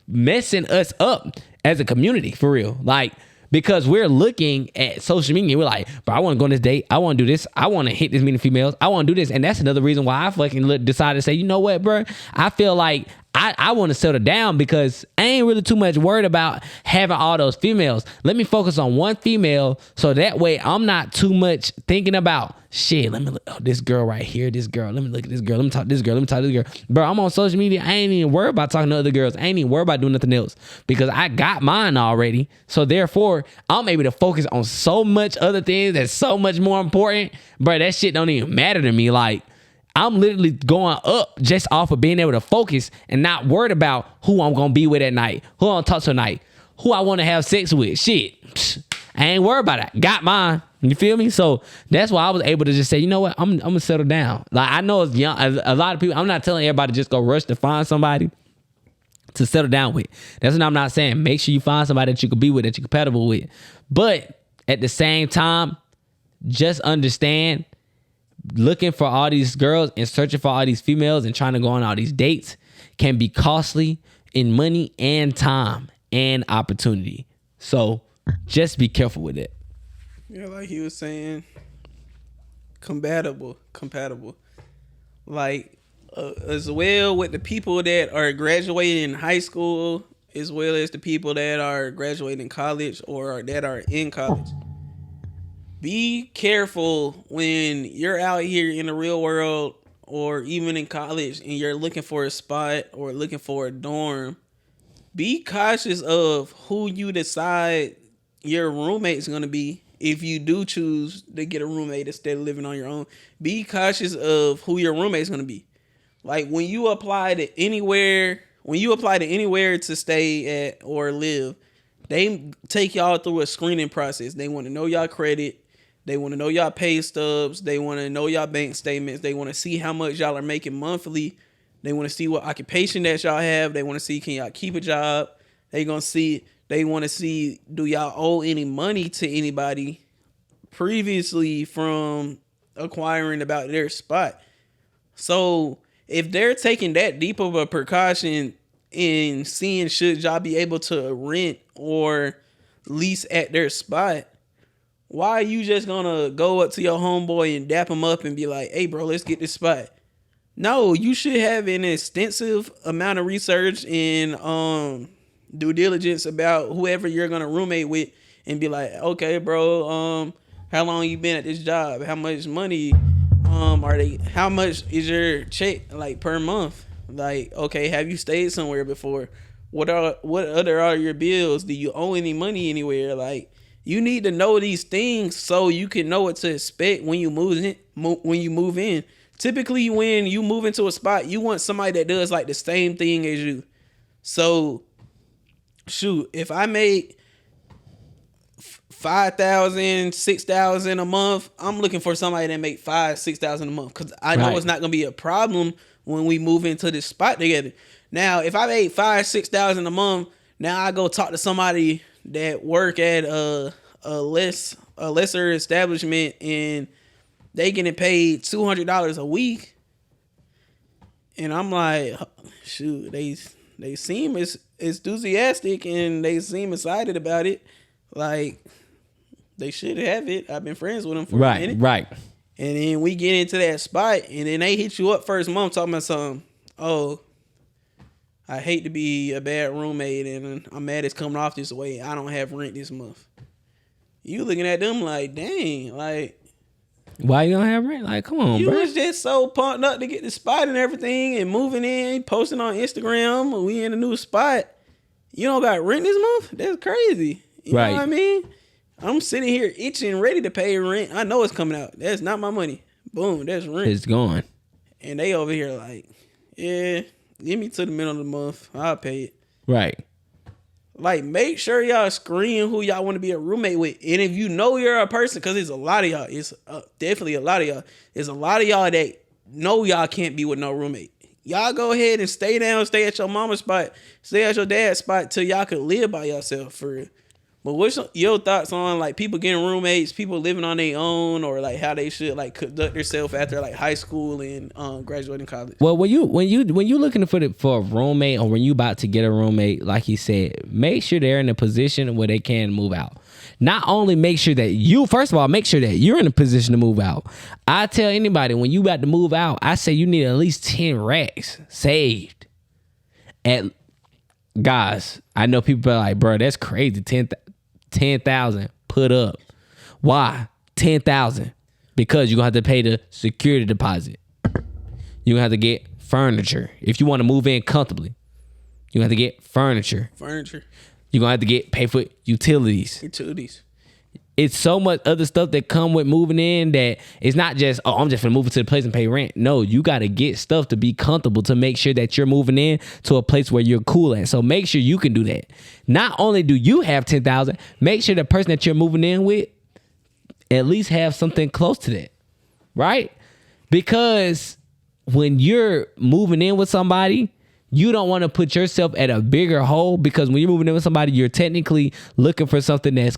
messing us up as a community, for real. Like, because we're looking at social media, we're like, bro, I want to go on this date. I want to do this. I want to hit this many females. I want to do this. And that's another reason why I fucking decided to say, you know what, bro? I feel like I want to settle down because I ain't really too much worried about having all those females. Let me focus on one female so that way I'm not too much thinking about, shit, let me look, oh, this girl right here, this girl. Let me look at this girl. Let me talk to this girl. Let me talk to this girl. Bro, I'm on social media. I ain't even worried about talking to other girls. I ain't even worried about doing nothing else because I got mine already. So therefore, I'm able to focus on so much other things that's so much more important. Bro, that shit don't even matter to me. Like, I'm literally going up just off of being able to focus and not worried about who I'm going to be with at night, who I'm going to talk to tonight, who I want to have sex with. Shit, I ain't worried about that. Got mine. You feel me? So that's why I was able to just say, you know what? I'm going to settle down. Like, I know it's young. A lot of people, I'm not telling everybody to just go rush to find somebody to settle down with. That's what I'm not saying. Make sure you find somebody that you can be with, that you're compatible with. But at the same time, just understand, looking for all these girls and searching for all these females and trying to go on all these dates can be costly in money and time and opportunity. So just be careful with it. Yeah, like he was saying, compatible. Like, as well with the people that are graduating in high school, as well as the people that are graduating in college or that are in college. Be careful when you're out here in the real world or even in college and you're looking for a spot or looking for a dorm. Be cautious of who you decide your roommate's going to be. If you do choose to get a roommate instead of living on your own, be cautious of who your roommate's going to be. Like, when you apply to anywhere to stay at or live, they take y'all through a screening process. They want to know y'all credit. They want to know y'all pay stubs. They want to know y'all bank statements. They want to see how much y'all are making monthly. They want to see what occupation that y'all have. They want to see, can y'all keep a job? They want to see, do y'all owe any money to anybody previously from acquiring about their spot? So if they're taking that deep of a precaution in seeing should y'all be able to rent or lease at their spot, why are you just gonna go up to your homeboy and dap him up and be like, hey, bro, let's get this spot? No, you should have an extensive amount of research and due diligence about whoever you're gonna roommate with and be like, okay, bro, how long you been at this job? How much money how much is your check like per month? Like, okay, have you stayed somewhere before? What other are your bills? Do you owe any money anywhere? Like, you need to know these things so you can know what to expect when you move in. Typically, when you move into a spot, you want somebody that does like the same thing as you. So, shoot, if I make $5,000, $6,000 a month, I'm looking for somebody that make $5,000, $6,000 a month because I know it's not gonna be a problem when we move into this spot together. Now, if I made $5,000, $6,000 a month, now I go talk to somebody that work at a lesser establishment and they getting paid $200 a week, and I'm like, shoot, they seem as enthusiastic and they seem excited about it, like they should have it. I've been friends with them for a minute, right. And then we get into that spot, and then they hit you up first month talking about something. Oh, I hate to be a bad roommate, and I'm mad it's coming off this way. I don't have rent this month. You looking at them like, dang, like, why you don't have rent? Like, come on, you bro. You was just so pumped up to get the spot and everything and moving in, posting on Instagram, we in a new spot. You don't got rent this month? That's crazy. You know what I mean? I'm sitting here itching, ready to pay rent. I know it's coming out. That's not my money. Boom, that's rent. It's gone. And they over here like, yeah, give me to the middle of the month. I'll pay it. Right. Like, make sure y'all screen who y'all want to be a roommate with. And if you know you're a person, because there's a lot of y'all. It's definitely a lot of y'all. There's a lot of y'all that no, y'all can't be with no roommate. Y'all go ahead and stay down, stay at your mama's spot, stay at your dad's spot till y'all can live by yourself for real. But what's your thoughts on like people getting roommates, people living on their own, or like how they should like conduct themselves after like high school and graduating college? Well, when you looking for a roommate, or when you about to get a roommate, like he said, make sure they're in a position where they can move out. Not only make sure that first of all, make sure that you're in a position to move out. I tell anybody when you about to move out, I say you need at least 10 racks saved. Guys, I know people are like, bro, that's crazy. 10,000 put up. Why? 10,000. Because you're gonna have to pay the security deposit. You're gonna have to get furniture. If you want to move in comfortably, you're gonna have to get furniture. You're gonna have to pay for utilities. It's so much other stuff that come with moving in that it's not just, oh, I'm just gonna move into the place and pay rent. No, you gotta get stuff to be comfortable to make sure that you're moving in to a place where you're cool at. So make sure you can do that. Not only do you have 10,000, make sure the person that you're moving in with at least have something close to that, right? Because when you're moving in with somebody, you don't want to put yourself at a bigger hole, because when you're moving in with somebody, you're technically looking for something that's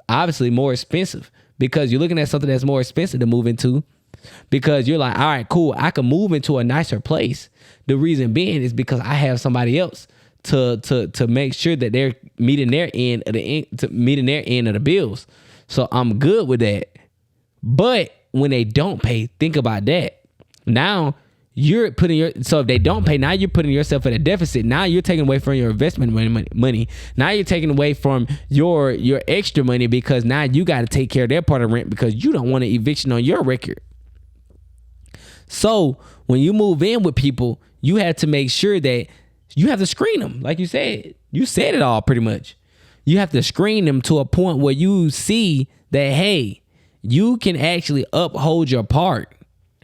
obviously more expensive, because you're looking at something that's more expensive to move into, because you're like, all right, cool, I can move into a nicer place. The reason being is because I have somebody else to make sure that they're meeting their end of the bills. So I'm good with that. But when they don't pay, think about that. Now you're so if they don't pay, now you're putting yourself at a deficit. Now you're taking away from your investment money. Now you're taking away from your extra money, because now you got to take care of their part of rent, because you don't want an eviction on your record. So when you move in with people, you have to make sure that you have to screen them. Like you said it all pretty much. You have to screen them to a point where you see that, hey, you can actually uphold your part,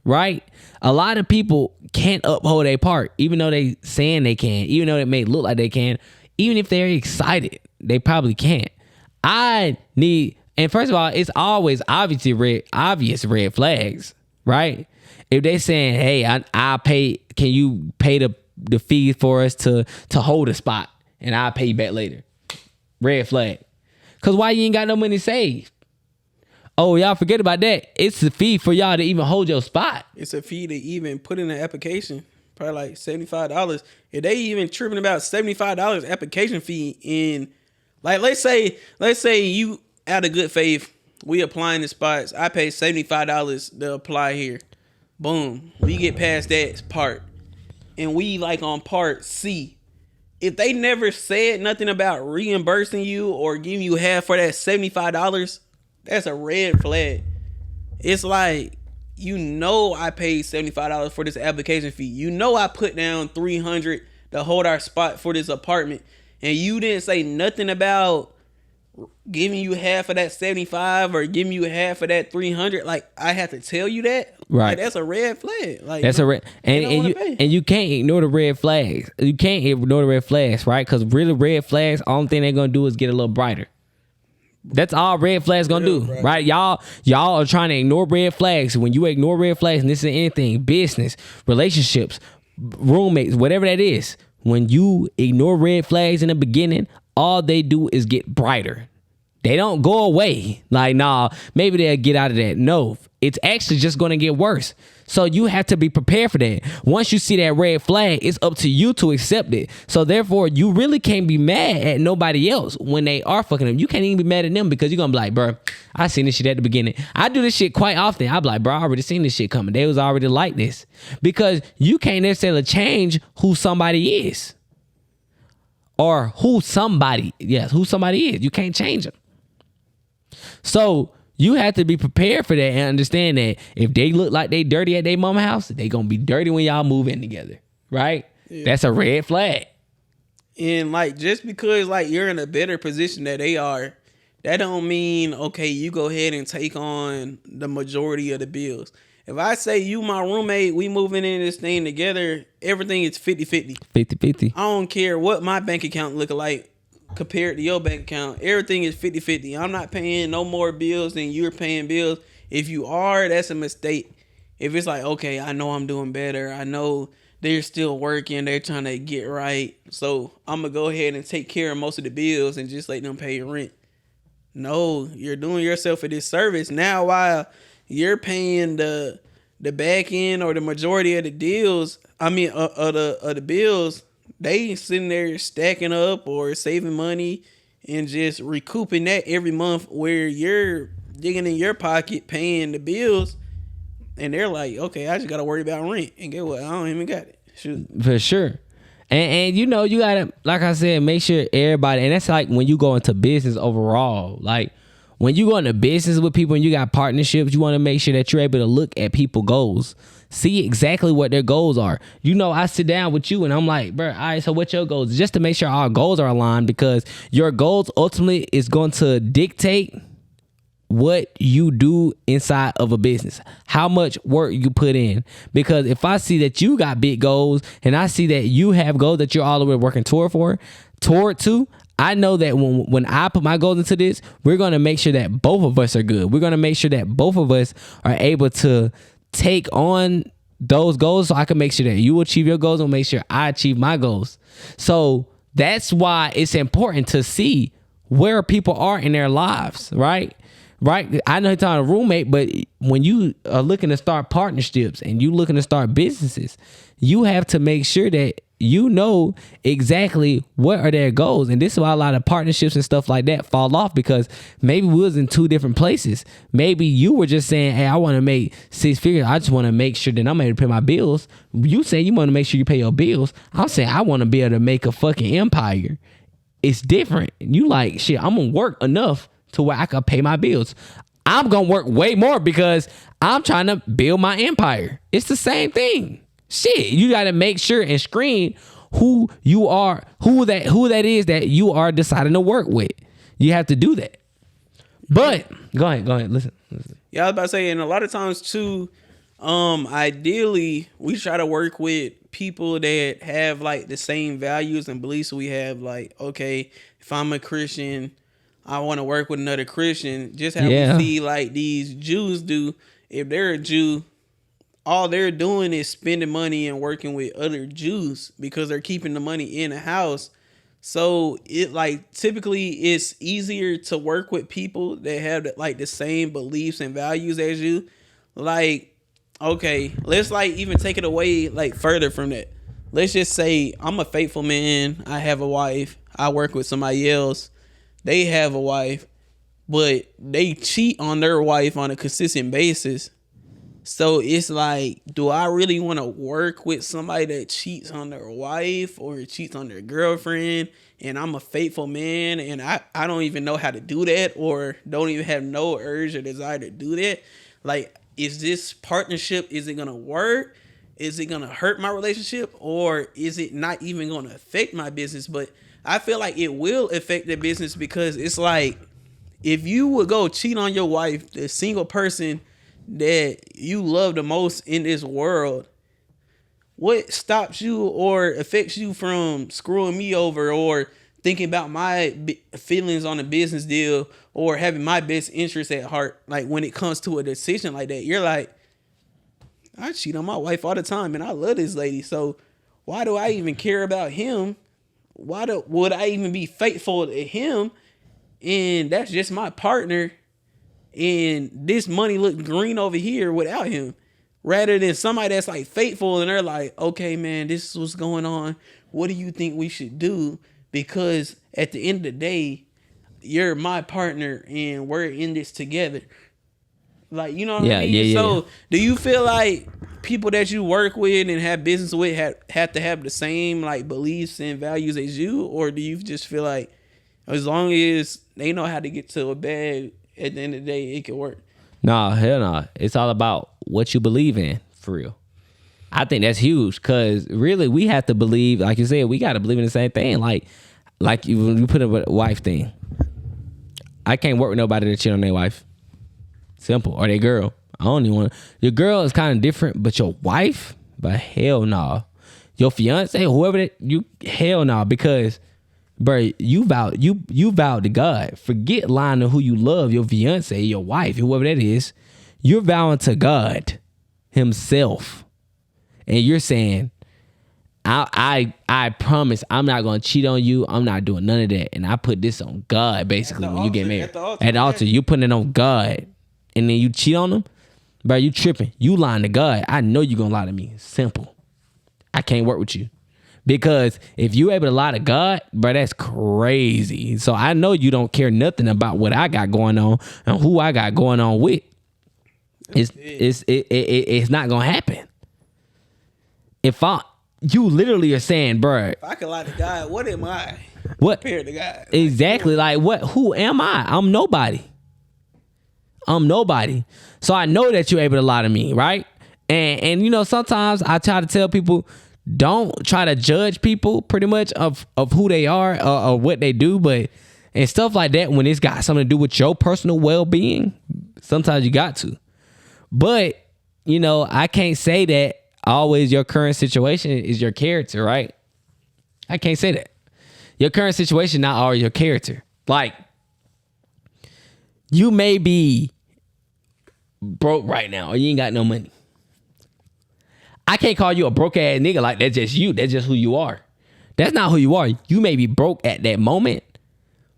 right? A lot of people can't uphold their part, even though they saying they can, even though it may look like they can, even if they're excited, they probably can't. And first of all, it's always obvious red flags, right? If they saying, hey, I'll pay, can you pay the fee for us to hold a spot, and I'll pay you back later. Red flag. Because why you ain't got no money saved? Oh, y'all forget about that. It's a fee for y'all to even hold your spot. It's a fee to even put in an application. Probably like $75. If they even tripping about $75 application fee in, like, let's say you out of good faith, we applying the spots. I pay $75 to apply here. Boom. We get past that part, and we like on part C. If they never said nothing about reimbursing you or giving you half for that $75, that's a red flag. It's like, I paid $75 for this application fee. I put down $300 to hold our spot for this apartment, and you didn't say nothing about giving you half of that 75 or giving you half of that 300. Like, I have to tell you that, right? Like, that's a red flag. Like, that's a red, and you can't ignore the red flags. You can't ignore the red flags, right? Because really, red flags, only thing they're gonna do is get a little brighter. That's all red flags gonna do, right? Y'all are trying to ignore red flags. When you ignore red flags, and this is anything, business, relationships, roommates, whatever that is, when you ignore red flags in the beginning, all they do is get brighter. They don't go away. Like, nah, maybe they'll get out of that. No, it's actually just going to get worse. So you have to be prepared for that. Once you see that red flag, it's up to you to accept it. So therefore, you really can't be mad at nobody else when they are fucking them. You can't even be mad at them, because you're going to be like, bro, I seen this shit at the beginning. I do this shit quite often. I be like, bro, I already seen this shit coming. They was already like this. Because you can't necessarily change who somebody is. Or who somebody is. You can't change them. So you have to be prepared for that and understand that if they look like they dirty at their mama house, they gonna be dirty when y'all move in together, right? Yeah. That's a red flag. And like, just because like you're in a better position that they are, that don't mean, okay, you go ahead and take on the majority of the bills. If I say you my roommate, we moving in this thing together, everything is 50-50. 50-50. I don't care what my bank account look like compared to your bank account. Everything is 50-50. I'm not paying no more bills than you're paying bills. If you are, that's a mistake. if it's like, okay, I know I'm doing better. I know they're still working. They're trying to get right. So I'm going to go ahead and take care of most of the bills and just let them pay your rent. No, you're doing yourself a disservice. Now, while you're paying the back end or the majority of the deals, of the bills, they sitting there stacking up or saving money and just recouping that every month where you're digging in your pocket paying the bills. And they're like, okay, I just got to worry about rent. And get what? I don't even got it. Shoot. For sure. And you know, you gotta, like I said, make sure everybody, and that's like when you go into business overall. Like when you go into business with people and you got partnerships, you want to make sure that you're able to look at people's goals, see exactly what their goals are. You know, I sit down with you and I'm like, bro, all right, so what's your goals? Just to make sure our goals are aligned, because your goals ultimately is going to dictate what you do inside of a business, how much work you put in. Because if I see that you got big goals and I see that you have goals that you're all the way working toward to, I know that when I put my goals into this, we're going to make sure that both of us are good. We're going to make sure that both of us are able to take on those goals, so I can make sure that you achieve your goals and make sure I achieve my goals. So that's why it's important to see where people are in their lives, right? Right, I know you're talking a roommate, but when you are looking to start partnerships and you looking to start businesses, you have to make sure that you know exactly what are their goals. And this is why a lot of partnerships and stuff like that fall off, because maybe we was in two different places. Maybe you were just saying, hey, I want to make 6 figures. I just want to make sure that I'm able to pay my bills. You saying you want to make sure you pay your bills. I'm saying I want to be able to make a fucking empire. It's different. You like, shit, I'm going to work enough to where I can pay my bills. I'm going to work way more because I'm trying to build my empire. It's the same thing. Shit, you got to make sure and screen who you are, who that is that you are deciding to work with. You have to do that. But go ahead. Listen. Yeah, I was about to say, and a lot of times too, ideally we try to work with people that have like the same values and beliefs we have. Like, okay, if I'm a Christian, I want to work with another Christian. Just how we see like these Jews do. If they're a Jew, all they're doing is spending money and working with other Jews because they're keeping the money in the house. So it like typically it's easier to work with people that have like the same beliefs and values as you. Like, okay, let's like even take it away like further from that. Let's just say I'm a faithful man. I have a wife. I work with somebody else. They have a wife, but they cheat on their wife on a consistent basis. So it's like, do I really want to work with somebody that cheats on their wife or cheats on their girlfriend? And I'm a faithful man and I don't even know how to do that, or don't even have no urge or desire to do that. Like, is this partnership, is it going to work? Is it going to hurt my relationship? Or is it not even going to affect my business? But I feel like it will affect the business, because it's like, if you would go cheat on your wife, the single person that you love the most in this world, what stops you or affects you from screwing me over or thinking about my feelings on a business deal or having my best interest at heart? Like, when it comes to a decision like that, you're like, I cheat on my wife all the time and I love this lady. So why do I even care about him? Would I even be faithful to him? And that's just my partner. And this money look green over here without him. Rather than somebody that's like faithful and they're like, okay, man, this is what's going on. What do you think we should do? Because at the end of the day, you're my partner and we're in this together. Like, you know what I mean? So do you feel like people that you work with and have business with have to have the same like beliefs and values as you? Or do you just feel like as long as they know how to get to a bag, at the end of the day, it can work? Nah, hell nah. It's all about what you believe in, for real. I think that's huge, because really we have to believe, like you said, we got to believe in the same thing. Like you put a wife thing. I can't work with nobody that cheat on their wife. Simple. Or their girl. I don't even want to. Your girl is kind of different, but your wife? But hell no. Nah. Your fiance, whoever that you, hell no. Nah, because, bro, you vowed to God. Forget lying to who you love, your fiance, your wife, whoever that is. You're vowing to God. himself. And you're saying, I promise I'm not gonna cheat on you. I'm not doing none of that. And I put this on God, basically, when you get married. At the altar, you putting it on God. And then you cheat on him, bro, you tripping. You lying to God. I know you gonna lie to me. Simple. I can't work with you. Because if you able to lie to God, bro, that's crazy. So I know you don't care nothing about what I got going on and who I got going on with. It's not gonna happen. You literally are saying, bro, If I could lie to God, what am I? What? Compared to God. Exactly. Like what? Who am I? I'm nobody. So I know that you're able to lie to me, right? And you know, sometimes I try to tell people, don't try to judge people pretty much of who they are or what they do, but and stuff like that when it's got something to do with your personal well-being, sometimes you got to. But, you know, I can't say that always your current situation is your character, right? I can't say that. Your current situation not always your character. Like, you may be broke right now or you ain't got no money. I can't call you a broke ass nigga like that's just you. That's just who you are. That's not who you are. You may be broke at that moment,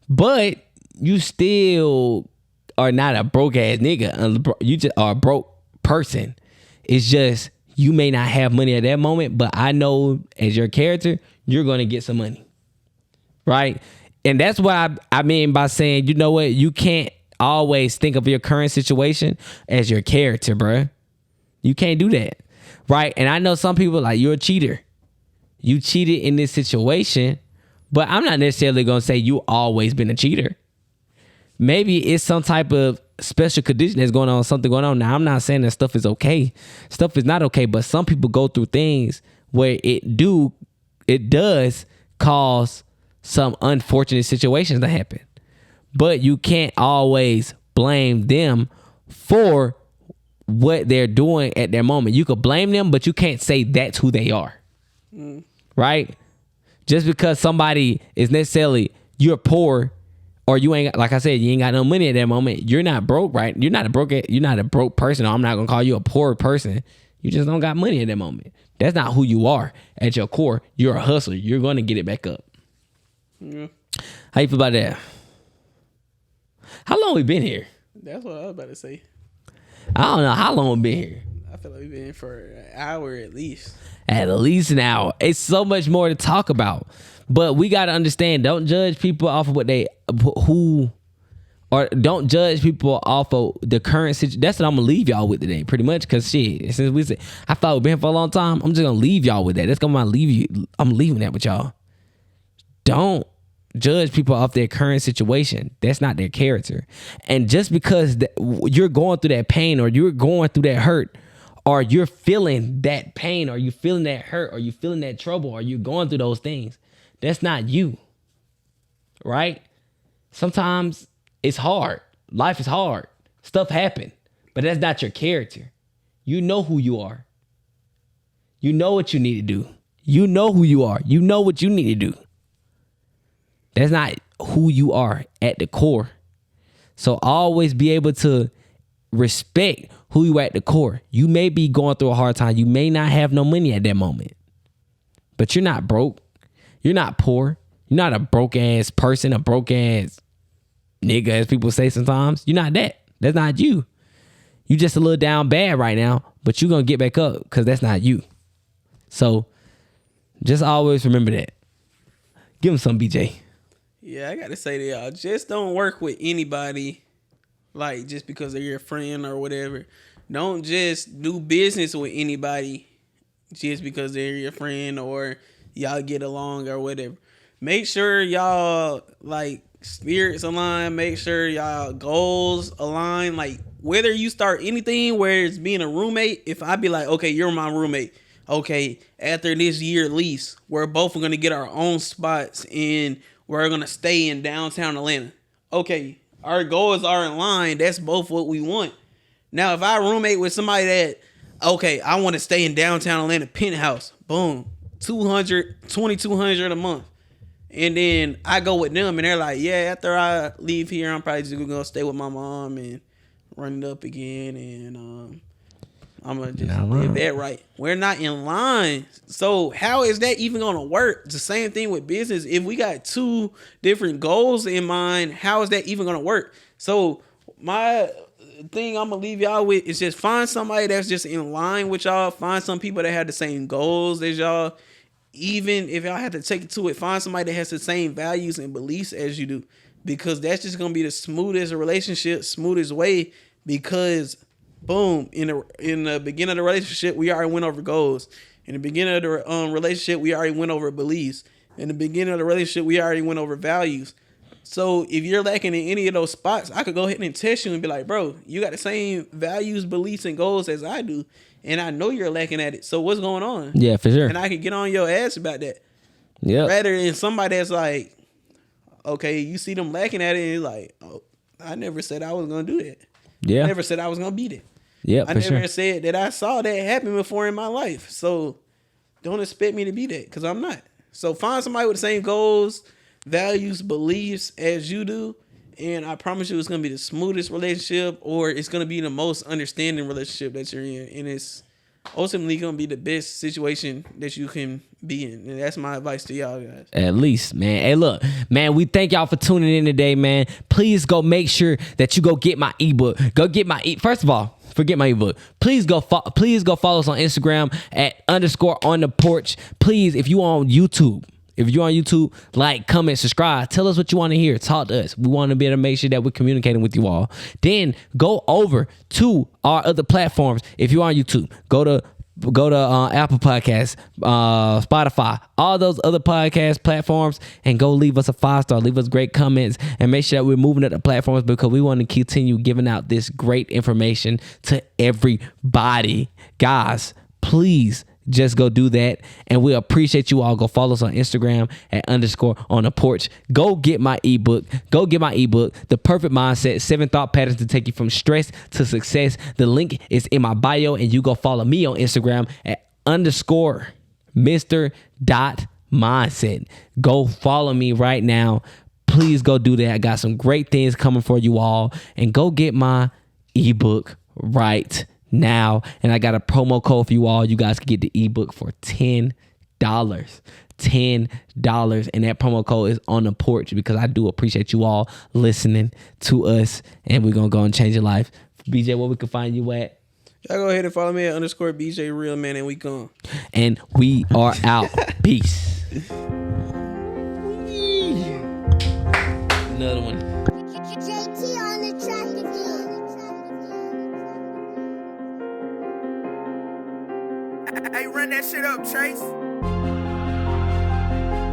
but you still are not a broke ass nigga. You just are a broke person. It's just you may not have money at that moment, but I know as your character, you're going to get some money. Right? And that's what I mean by saying, you know what? You can't always think of your current situation as your character, bruh. You can't do that. Right? And I know some people like, you're a cheater. You cheated in this situation, but I'm not necessarily going to say you always been a cheater. Maybe it's some type of special condition that's going on, something going on. Now, I'm not saying that stuff is okay. Stuff is not okay, but some people go through things where it does cause some unfortunate situations to happen. But you can't always blame them for what they're doing at their moment. You could blame them, but you can't say that's who they are. Right? Just because somebody is necessarily, you're poor, or you ain't, like I said, you ain't got no money at that moment. You're not broke, right? You're not a broke person. I'm not gonna call you a poor person. You just don't got money at that moment. That's not who you are at your core. You're a hustler. You're gonna get it back up. Yeah. How you feel about that? How long we been here? That's what I was about to say. I don't know how long we been here. I feel like we've been here for an hour at least. At least an hour. It's so much more to talk about. But we got to understand, don't judge people off of or don't judge people off of the current situation. That's what I'm going to leave y'all with today, pretty much. Because shit, since we said, I thought we've been here for a long time, I'm just going to leave y'all with that. That's going to leave you. I'm leaving that with y'all. Don't judge people off their current situation. That's not their character. And just because you're going through that pain or you're going through that hurt or you're feeling that pain or you're feeling that hurt or you're feeling that trouble or you're going through those things, that's not you. Right? Sometimes it's hard. Life is hard. Stuff happen. But that's not your character. You know who you are. You know what you need to do. You know who you are. You know what you need to do. That's not who you are at the core. So always be able to respect who you are at the core. You may be going through a hard time. You may not have no money at that moment. But you're not broke. You're not poor. You're not a broke ass person, a broke ass nigga, as people say sometimes. You're not that. That's not you. You just a little down bad right now, but you're going to get back up because that's not you. So just always remember that. Give him some, BJ. Yeah, I got to say to y'all, just don't work with anybody like just because they're your friend or whatever. Don't just do business with anybody just because they're your friend or y'all get along or whatever. Make sure y'all like spirits align. Make sure y'all goals align. Like whether you start anything where it's being a roommate, if I be like, okay, you're my roommate. Okay, after this year lease, we're both going to get our own spots and we're going to stay in downtown Atlanta. Okay, our goals are in line. That's both what we want. Now, if I roommate with somebody that, okay, I want to stay in downtown Atlanta penthouse, boom, $2,200 a month. And then I go with them and they're like, yeah, after I leave here, I'm probably just going to stay with my mom and run it up again. And I'm gonna just Not live lying. that right. We're not in line. So how is that even gonna work? It's the same thing with business. If we got two different goals in mind, how is that even gonna work? So my thing I'm gonna leave y'all with is just find somebody that's just in line with y'all. Find some people that have the same goals as y'all. Even if y'all have to take it to it, find somebody that has the same values and beliefs as you do, because that's just gonna be the smoothest relationship, smoothest way. Because boom, in the beginning of the relationship, we already went over goals. In the beginning of the relationship, we already went over beliefs. In the beginning of the relationship, we already went over values. So if you're lacking in any of those spots, I could go ahead and test you and be like, bro, you got the same values, beliefs, and goals as I do, and I know you're lacking at it. So what's going on? Yeah, for sure. And I could get on your ass about that. Yeah. Rather than somebody that's like, okay, you see them lacking at it, and you're like, oh, I never said I was gonna do that. Yeah. I never said I was gonna beat it. Yeah, I for never sure. said that I saw that happen before in my life. So don't expect me to be that, because I'm not. So find somebody with the same goals, values, beliefs as you do, and I promise you it's gonna be the smoothest relationship, or it's gonna be the most understanding relationship that you're in, and it's ultimately gonna be the best situation that you can be in. And that's my advice to y'all guys. At least, man. Hey, look, man, we thank y'all for tuning in today, man. Please go make sure that you go get my ebook. Go get my First of all, forget my ebook. Please go follow us on Instagram at _on_the_porch. Please, if you on YouTube, like, comment, subscribe. Tell us what you want to hear. Talk to us. We want to be able to make sure that we're communicating with you all. Then go over to our other platforms. If you're on YouTube, go to Apple Podcasts, Spotify, all those other podcast platforms, and go leave us a 5-star, leave us great comments, and make sure that we're moving up the platforms, because we want to continue giving out this great information to everybody. Guys, please just go do that, and we appreciate you all. Go follow us on Instagram at _on_the_porch. Go get my ebook. The Perfect Mindset: 7 Thought Patterns to Take You from Stress to Success. The link is in my bio, and you go follow me on Instagram at _Mr.mindset. Go follow me right now. Please go do that. I got some great things coming for you all, and go get my ebook right now. And I got a promo code for you all. You guys can get the ebook for $10. $10, and that promo code is on the porch, because I do appreciate you all listening to us, and we're gonna go and change your life. BJ, where we can find you at? Y'all go ahead and follow me at _BJ Real Man, and we gone. And we are out. Peace. Another one. JT on the track again. Hey, run that shit up, Chase.